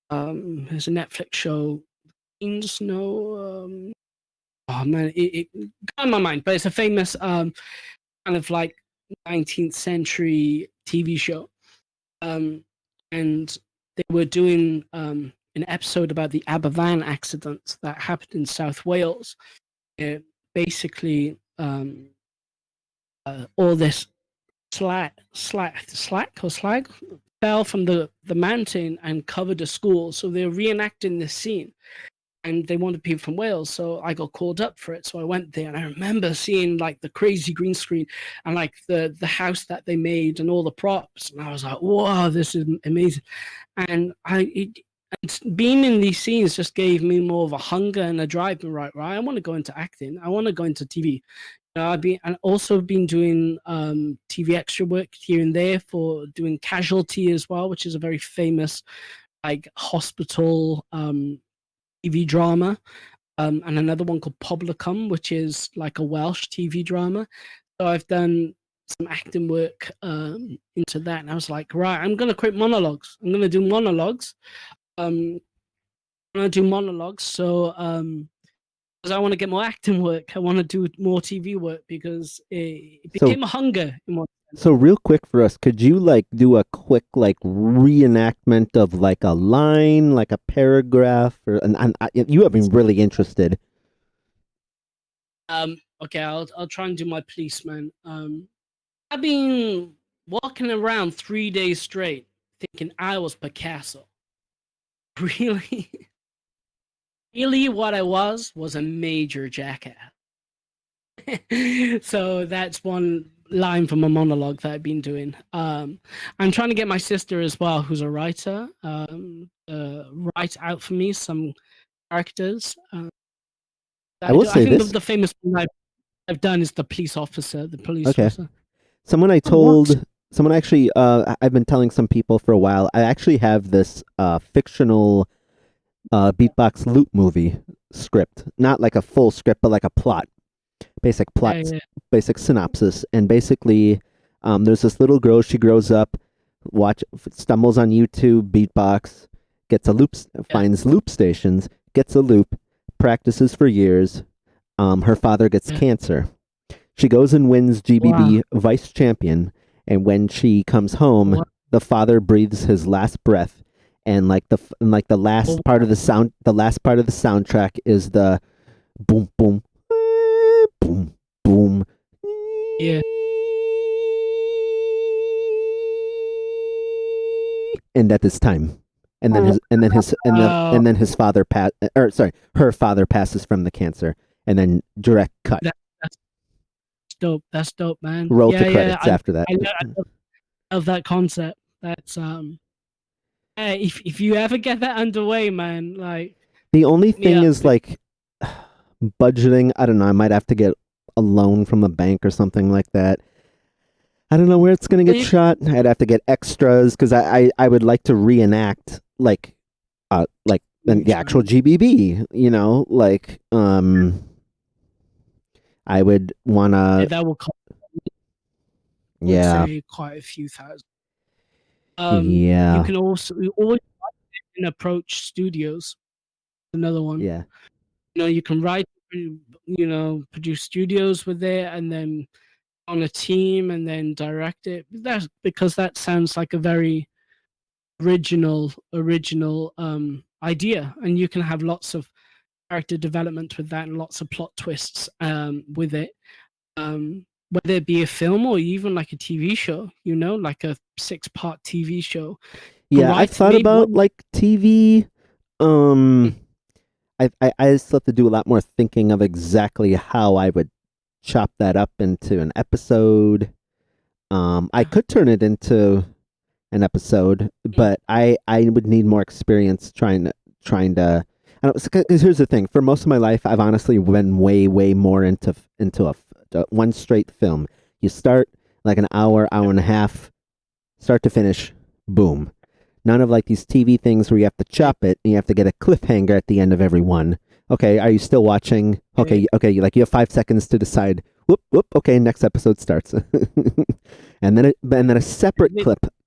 There's a Netflix show. Snow. Oh man, it got in my mind, but it's a famous kind of like 19th century TV show. And they were doing an episode about the Aberfan accident that happened in South Wales. Basically, all this slag fell from the mountain and covered a school. So they're reenacting this scene. And they wanted people from Wales, so I got called up for it. So I went there, and I remember seeing like the crazy green screen and like the house that they made and all the props, and I was like, "Wow, this is amazing!" And being in these scenes just gave me more of a hunger and a drive. Right, I want to go into acting. I want to go into TV. I've also been doing TV extra work here and there for doing Casualty as well, which is a very famous like hospital TV drama, and another one called Poblicum, which is like a Welsh TV drama. So I've done some acting work into that, and I was like, right, I'm gonna quit monologues. I'm gonna do monologues. I'm gonna do monologues. So because I want to get more acting work, I want to do more TV work because it became a hunger in one. So real quick for us, could you like do a quick like reenactment of like a line, like a paragraph, or you have been really interested. Okay, I'll try and do my policeman. I've been walking around 3 days straight thinking I was Picasso. Really, really, what I was a major jackass. So that's one line from a monologue that I've been doing. I'm trying to get my sister as well, who's a writer, write out for me some characters. I will say think this. the famous one I've done is the police officer, the police Okay. officer. Someone I told, someone actually, I've been telling some people for a while, I actually have this fictional beatbox loop movie script. Not like a full script, but like a plot. Basic plot, basic synopsis. And basically, there's this little girl, she grows up, stumbles on YouTube, beatbox, gets a loop, finds loop stations, gets a loop, practices for years. Her father gets cancer. She goes and wins GBB vice champion, and when she comes home, the father breathes his last breath, and like the last part of the soundtrack is the boom boom boom boom. Yeah. And at this time, her father passes from the cancer, and then direct cut. That's dope. That's dope, man. Roll to credits after that. I love that concept. That's if you ever get that underway, man, like the only thing is like budgeting. I don't know. I might have to get a loan from the bank or something like that. I don't know where it's gonna get shot. I'd have to get extras because I would like to reenact like the actual GBB. I would wanna. That will cost. Say quite a few thousand. You can also always approach studios. Another one. Yeah. You can write. Produce studios with it, and then on a team, and then direct it. That's because that sounds like a very original idea, and you can have lots of character development with that and lots of plot twists with it. Whether it be a film or even like a TV show, like a 6-part TV show. Yeah, I thought about like TV. I still have to do a lot more thinking of exactly how I would chop that up into an episode. I could turn it into an episode, Mm. but I would need more experience trying to. I don't, because here's the thing. For most of my life, I've honestly been way more into a one straight film. You start like an hour and a half, start to finish, boom. None of like these TV things where you have to chop it and you have to get a cliffhanger at the end of every one. Okay, are you still watching? Okay. Okay. You have 5 seconds to decide. Whoop. Okay, next episode starts, and then a separate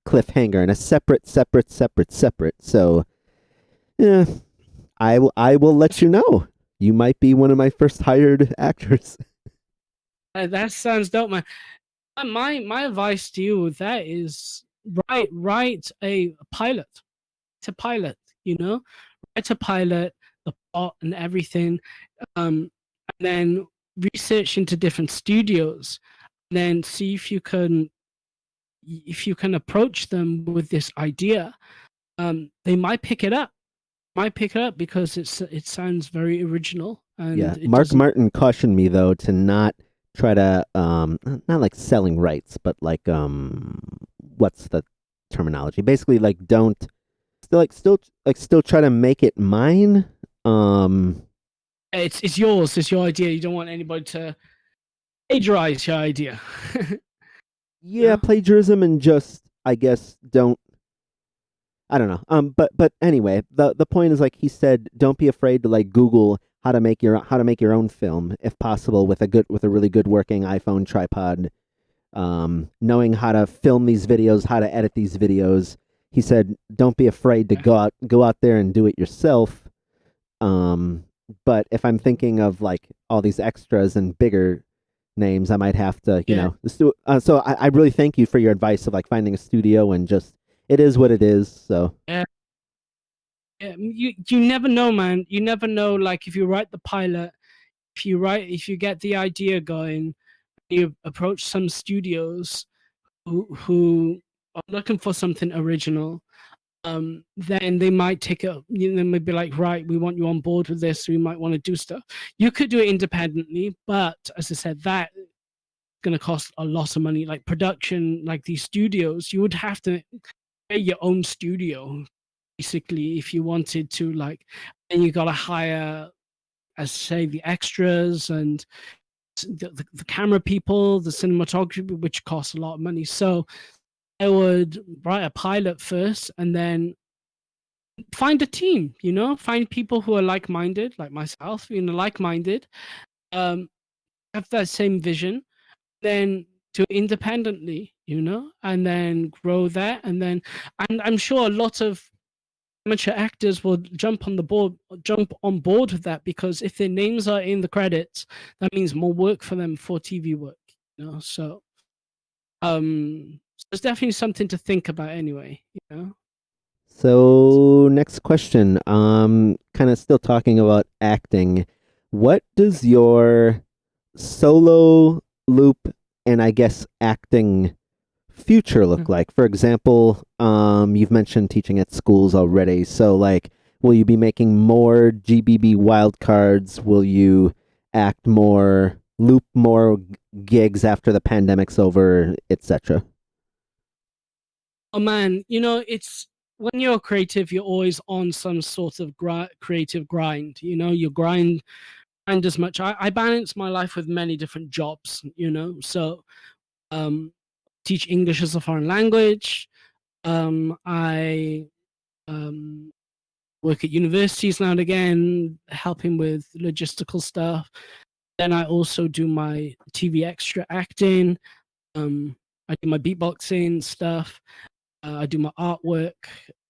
cliffhanger and a separate. So, yeah, I will let you know. You might be one of my first hired actors. That sounds dope, man. My advice to you with that is write a pilot. To pilot, you know, write a pilot, the plot and everything, and then research into different studios, and then see if you can approach them with this idea. They might pick it up. Might pick it up because it sounds very original Yeah, and it Mark doesn't. Martin cautioned me though to not try to not like selling rights, but like what's the terminology? Basically, like don't still try to make it mine. Um, It's yours. It's your idea. You don't want anybody to plagiarize your idea. yeah, No? plagiarism and just I guess don't. I don't know. But anyway, the point is like he said, don't be afraid to like Google how to make your own film if possible with a really good working iPhone tripod. Knowing how to film these videos, how to edit these videos. He said, don't be afraid to Yeah. go out there and do it yourself. Um, but if I'm thinking of like all these extras and bigger names, I might have to, Yeah. So I really thank you for your advice of like finding a studio and just it is what it is. So Yeah. Yeah, you never know, man. You never know. Like if you write the pilot, if you get the idea going, you approach some studios who are looking for something original. Then they might take it. They might be like, right, we want you on board with this. So we might want to do stuff. You could do it independently, but as I said, that going to cost a lot of money. Like production, like these studios, you would have to pay your own studio basically if you wanted to like, and you got to hire, as say, the extras and the camera people, the cinematography, which costs a lot of money. So I would write a pilot first and then find a team, find people who are like-minded, like myself, like-minded, um, have that same vision, then do it independently, and then grow that. And I'm sure a lot of amateur actors will jump on board with that because if their names are in the credits, that means more work for them for TV work. So it's definitely something to think about anyway. so next question. Kind of still talking about acting. What does your solo loop and I guess acting future look like? For example, you've mentioned teaching at schools already. So, like, will you be making more GBB wildcards? Will you act more, loop more gigs after the pandemic's over, etc.? Oh man, it's when you're creative, you're always on some sort of creative grind. You grind as much. I balance my life with many different jobs. So um, teach English as a foreign language. I work at universities now and again, helping with logistical stuff. Then I also do my TV extra acting. I do my beatboxing stuff. I do my artwork.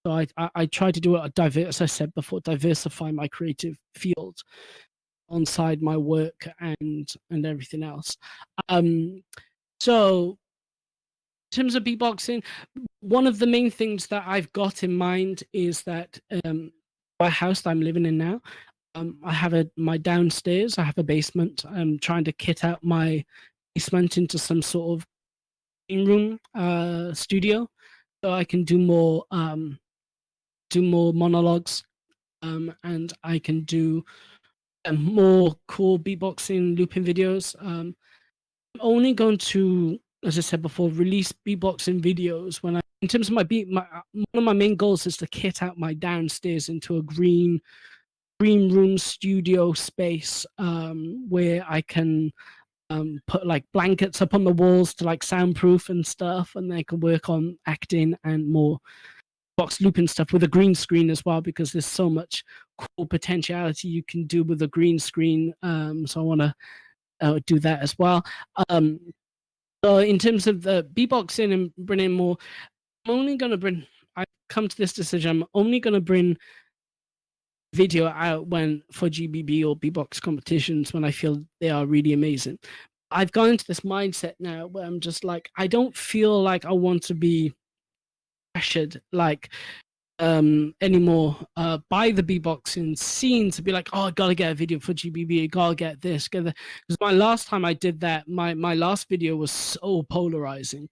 So I try to do it as I said before, diversify my creative field alongside my work and everything else. Um, so in terms of beatboxing, one of the main things that I've got in mind is that my house that I'm living in now, I have my downstairs. I have a basement. I'm trying to kit out my basement into some sort of room studio, so I can do more monologues and I can do more cool beatboxing looping videos. I'm only going to, as I said before, release beatboxing videos when in terms of one of my main goals is to kit out my downstairs into a green room studio space, where I can put like blankets up on the walls to like soundproof and stuff, and I can work on acting and more box looping stuff with a green screen as well, because there's so much cool potentiality you can do with a green screen. So I want to do that as well. So in terms of the beatboxing and bringing more, I come to this decision, I'm only going to bring video out when for GBB or beatbox competitions when I feel they are really amazing. I've gone into this mindset now where I'm just like, I don't feel like I want to be pressured like anymore by the beatboxing scene to be like, oh, I gotta get a video for GBB, I gotta get this, because my last time I did that, my last video was so polarizing.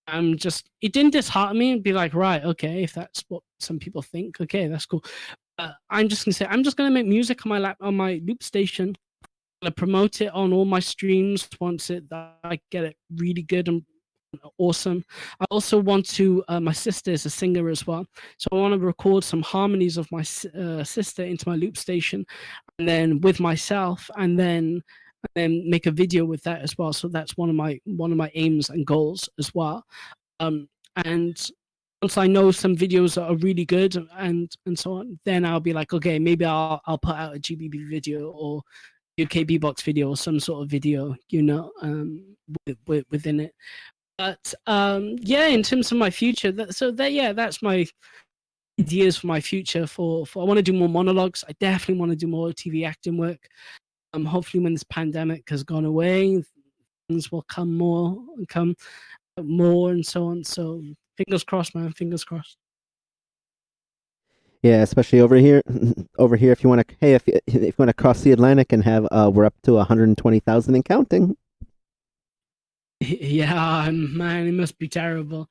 It didn't dishearten me and be like, right, okay, if that's what some people think, okay, that's cool. I'm just gonna make music on my loop station. I'm gonna promote it on all my streams once I get it really good and awesome. I also want to, my sister is a singer as well, so I want to record some harmonies of my sister into my loop station, and then with myself, and then make a video with that as well. So that's one of my aims and goals as well. And once I know some videos are really good and so on, then I'll be like, okay, maybe I'll put out a GBB video or UK beatbox video or some sort of video, within it. But yeah, in terms of my future, that's my ideas for my future. For I want to do more monologues. I definitely want to do more TV acting work. Hopefully, when this pandemic has gone away, things will come more and so on. So fingers crossed, man. Fingers crossed. Yeah, especially over here. Over here, if you want to, hey, if you want to cross the Atlantic and have, we're up to 120,000 and counting. Yeah, man, it must be terrible.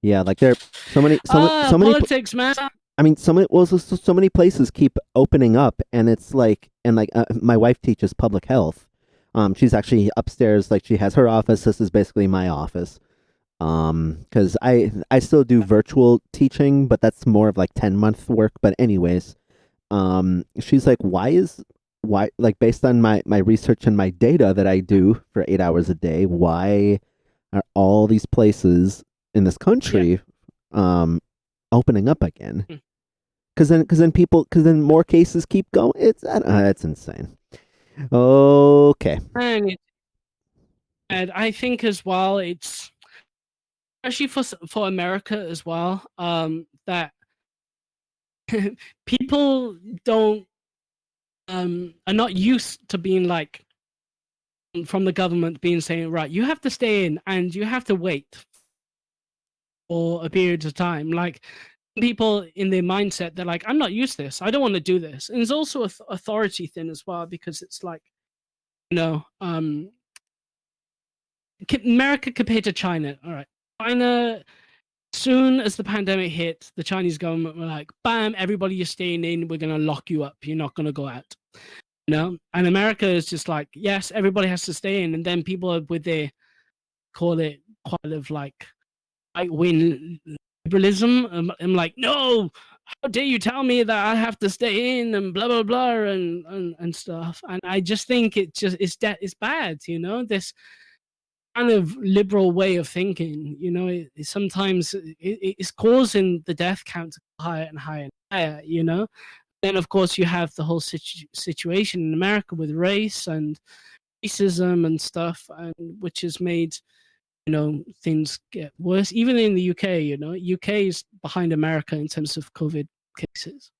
Yeah, like there are so many politics, man. I mean, so many places keep opening up, and it's like, my wife teaches public health. She's actually upstairs, like she has her office. This is basically my office. Because I still do virtual teaching, but that's more of like 10-month work. But anyways, she's like, why, like, based on my research and my data that I do for 8 hours a day, why are all these places in this country opening up again? Because then more cases keep going. It's insane. Okay. And I think as well, it's especially for America as well, that people are not used to being like, from the government being saying, right, you have to stay in and you have to wait for a period of time. Like, people in their mindset, they're like, I'm not used to this, I don't want to do this. And it's also an authority thing as well, because it's like, America compared to China. All right, China, soon as the pandemic hit, the Chinese government were like, bam, everybody, you're staying in, we're going to lock you up, you're not going to go out. And America is just like, yes, everybody has to stay in. And then people are with their, call it kind of like right-wing liberalism. I'm like, no, how dare you tell me that I have to stay in, and blah blah blah, and stuff. And I just think it's bad, this kind of liberal way of thinking. Sometimes it's causing the death count to go higher and higher and higher. Then of course you have the whole situation in America with race and racism and stuff, and which has made things get worse. Even in the UK, UK is behind America in terms of COVID cases.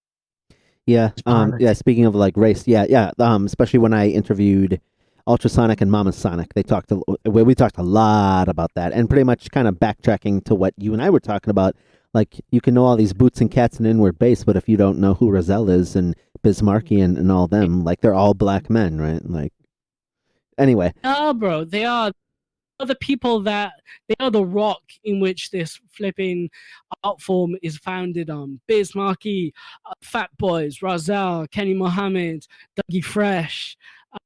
Yeah. Yeah. Speaking of like race, yeah. Especially when I interviewed Ultrasonic and Mama Sonic, we talked a lot about that, and pretty much kind of backtracking to what you and I were talking about. Like, you can know all these Boots and Cats and Inward Bass, but if you don't know who Roselle is and Bismarcky and all them, like, they're all black men, right? Like, anyway. Oh, bro, they are. are the people that they are the rock in which this flipping art form is founded on. Biz Markie, Fat Boys, Razel, Kenny Mohammed, Dougie Fresh,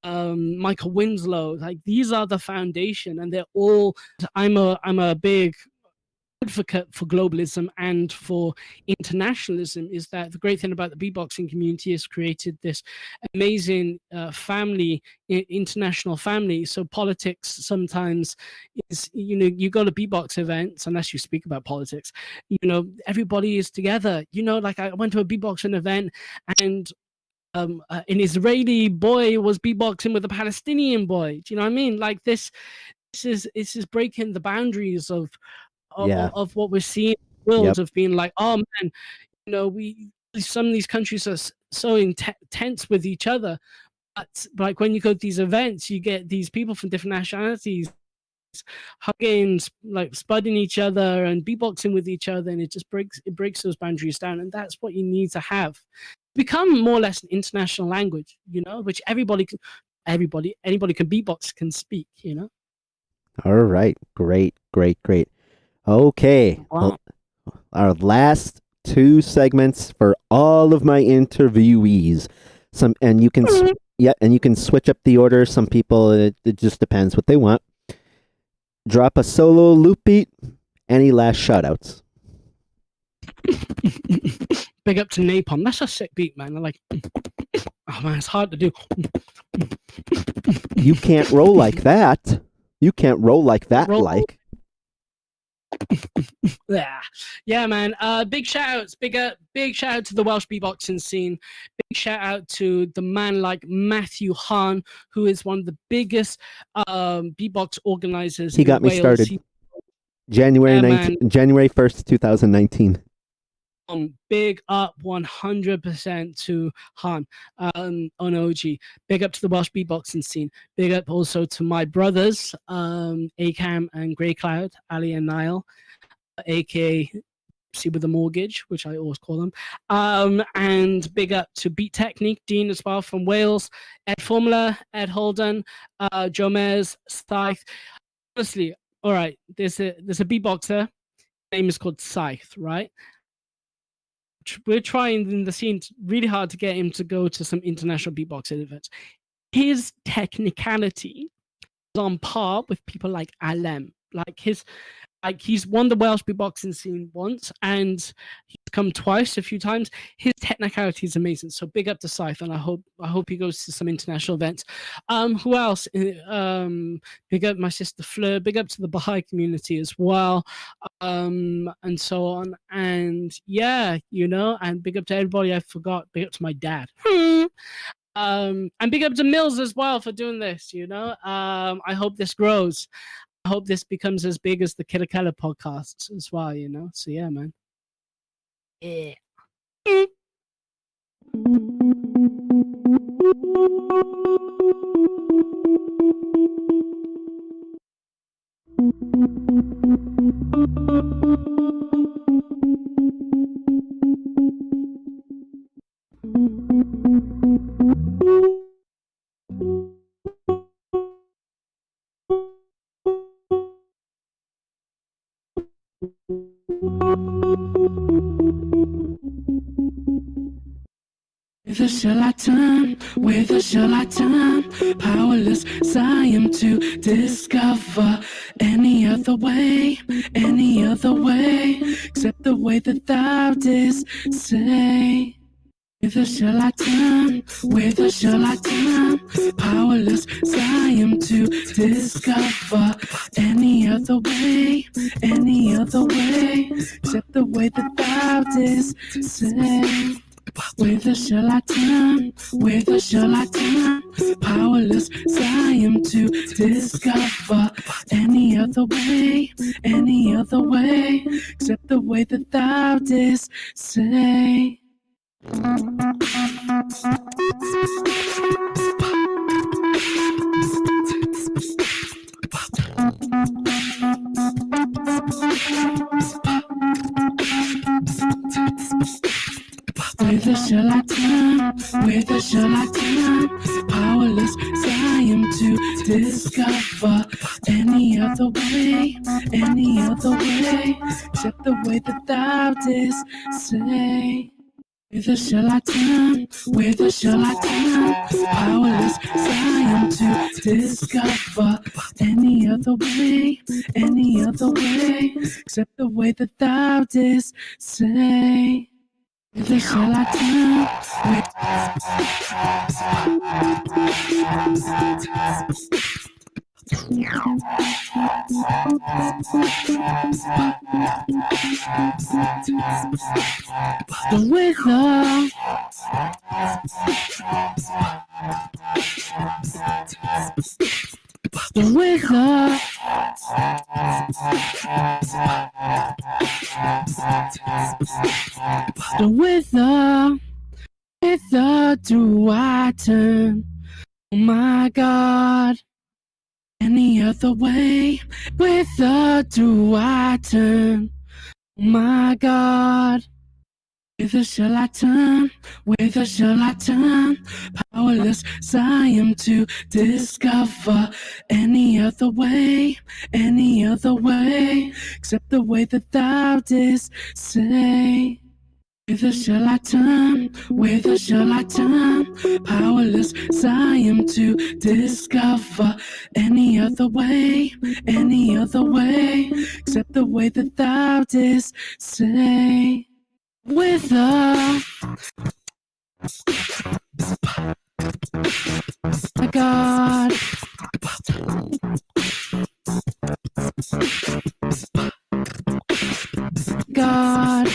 Michael Winslow. Like these are the foundation, and they're all. I'm a big advocate for globalism and for internationalism. Is that the great thing about the beatboxing community has created this amazing family, international family. So politics sometimes is, you go to beatbox events, unless you speak about politics, everybody is together. Like I went to a beatboxing event, and an Israeli boy was beatboxing with a Palestinian boy. Do you know what I mean? Like this is breaking the boundaries of what we're seeing in the world, of being like, oh man, some of these countries are so intense with each other, but like when you go to these events, you get these people from different nationalities hugging, like spudding each other and beatboxing with each other, and it breaks those boundaries down. And that's what you need to have become more or less an international language, which anybody can beatbox, can speak. All right, great. Okay, Wow. Our last two segments for all of my interviewees. And you can switch up the order. Some people, it just depends what they want. Drop a solo loop beat. Any last shout outs? Big up to Napalm. That's a sick beat, man. I like. Oh man, it's hard to do. You can't roll like that. Yeah, man. Big shout outs. Big shout out to the Welsh beatboxing scene. Big shout out to the man like Matthew Hahn, who is one of the biggest beatbox organizers. He got me started. January 1st, 2019. Big up 100% to Han on OG. Big up to the Welsh beatboxing scene. Big up also to my brothers, Akam and Grey Cloud, Ali and Niall, aka See with a Mortgage, which I always call them. And big up to Beat Technique, Dean as well from Wales, Ed Formula, Ed Holden, Jomez, Scythe. Honestly, all right, there's a beatboxer. His name is called Scythe, right? We're trying in the scene really hard to get him to go to some international beatboxing events. His technicality is on par with people like Alem. He's won the Welsh beatboxing scene once, and he's come twice, a few times. His technicality is amazing. So big up to Scythe, and I hope he goes to some international events. Who else? Big up my sister Fleur. Big up to the Baha'i community as well, and so on. And yeah, and big up to everybody I forgot. Big up to my dad. And big up to Mills as well for doing this. I hope this grows. I hope this becomes as big as the Killa Kela podcasts as well, So yeah, man. Yeah. Whither shall I turn? Powerless as I am to discover any other way, except the way that thou didst say. Whither shall I turn? Powerless as I am to discover any other way, except the way that thou didst say. Whither shall I turn? Powerless as I am to discover any other way, except the way that thou didst say. Whither shall I turn? Powerless as I am to discover any other way, except the way that thou didst say. Whither shall I turn? Whither shall I turn? Powerless as I am to discover any other way, except the way that thou didst say. Whither shall I turn? The whither. The whither. The whither. Whither do I turn? Oh my God. Any other way? Whither do I turn? Oh my God. Whither shall I turn? Whither shall I turn? Powerless as I am to discover any other way, except the way that thou didst say. Whither shall I turn? Whither shall I turn? Powerless as I am to discover any other way, except the way that thou didst say. Whither? My God. God.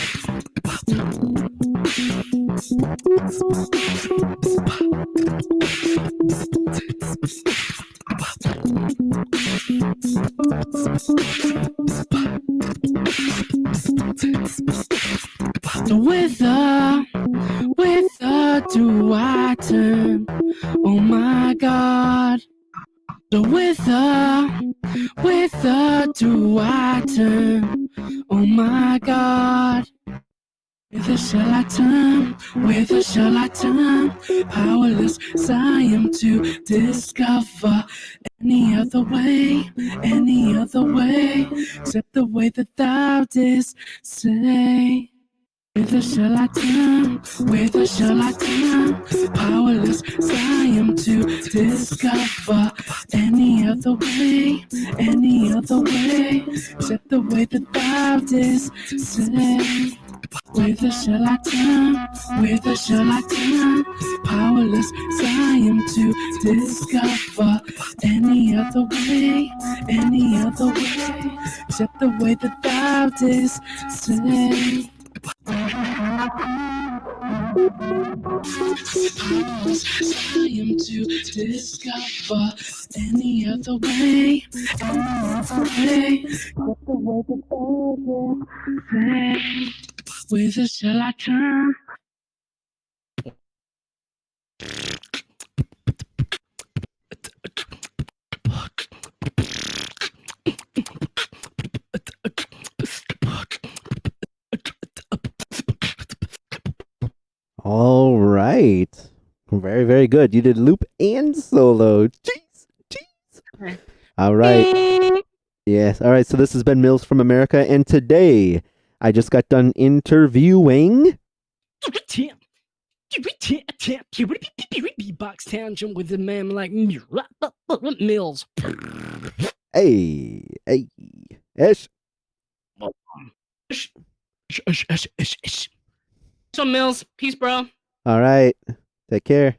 Whither do I turn? Oh my God. So whither do I turn? Oh my God. Whither shall I turn? Whither shall I turn? Powerless as I am to discover any other way, except the way that thou didst say. Whither shall I turn? Whither shall I turn? Powerless as I am to discover any other way, except the way that thou didst say. Whither shall I turn? Whither shall I turn? Powerless as I am to discover any other way, except the way that thou didst say. I am to discover any other way, except the way that thou didst say. Whither shall I turn? All right. Very, very good. You did loop and solo. Jeez. All right. Yes. All right. So this has been Mills from America. And today I just got done interviewing. Box tangent with the man like Mills. Hey. Ish. So Mills, peace, bro. All right. Take care.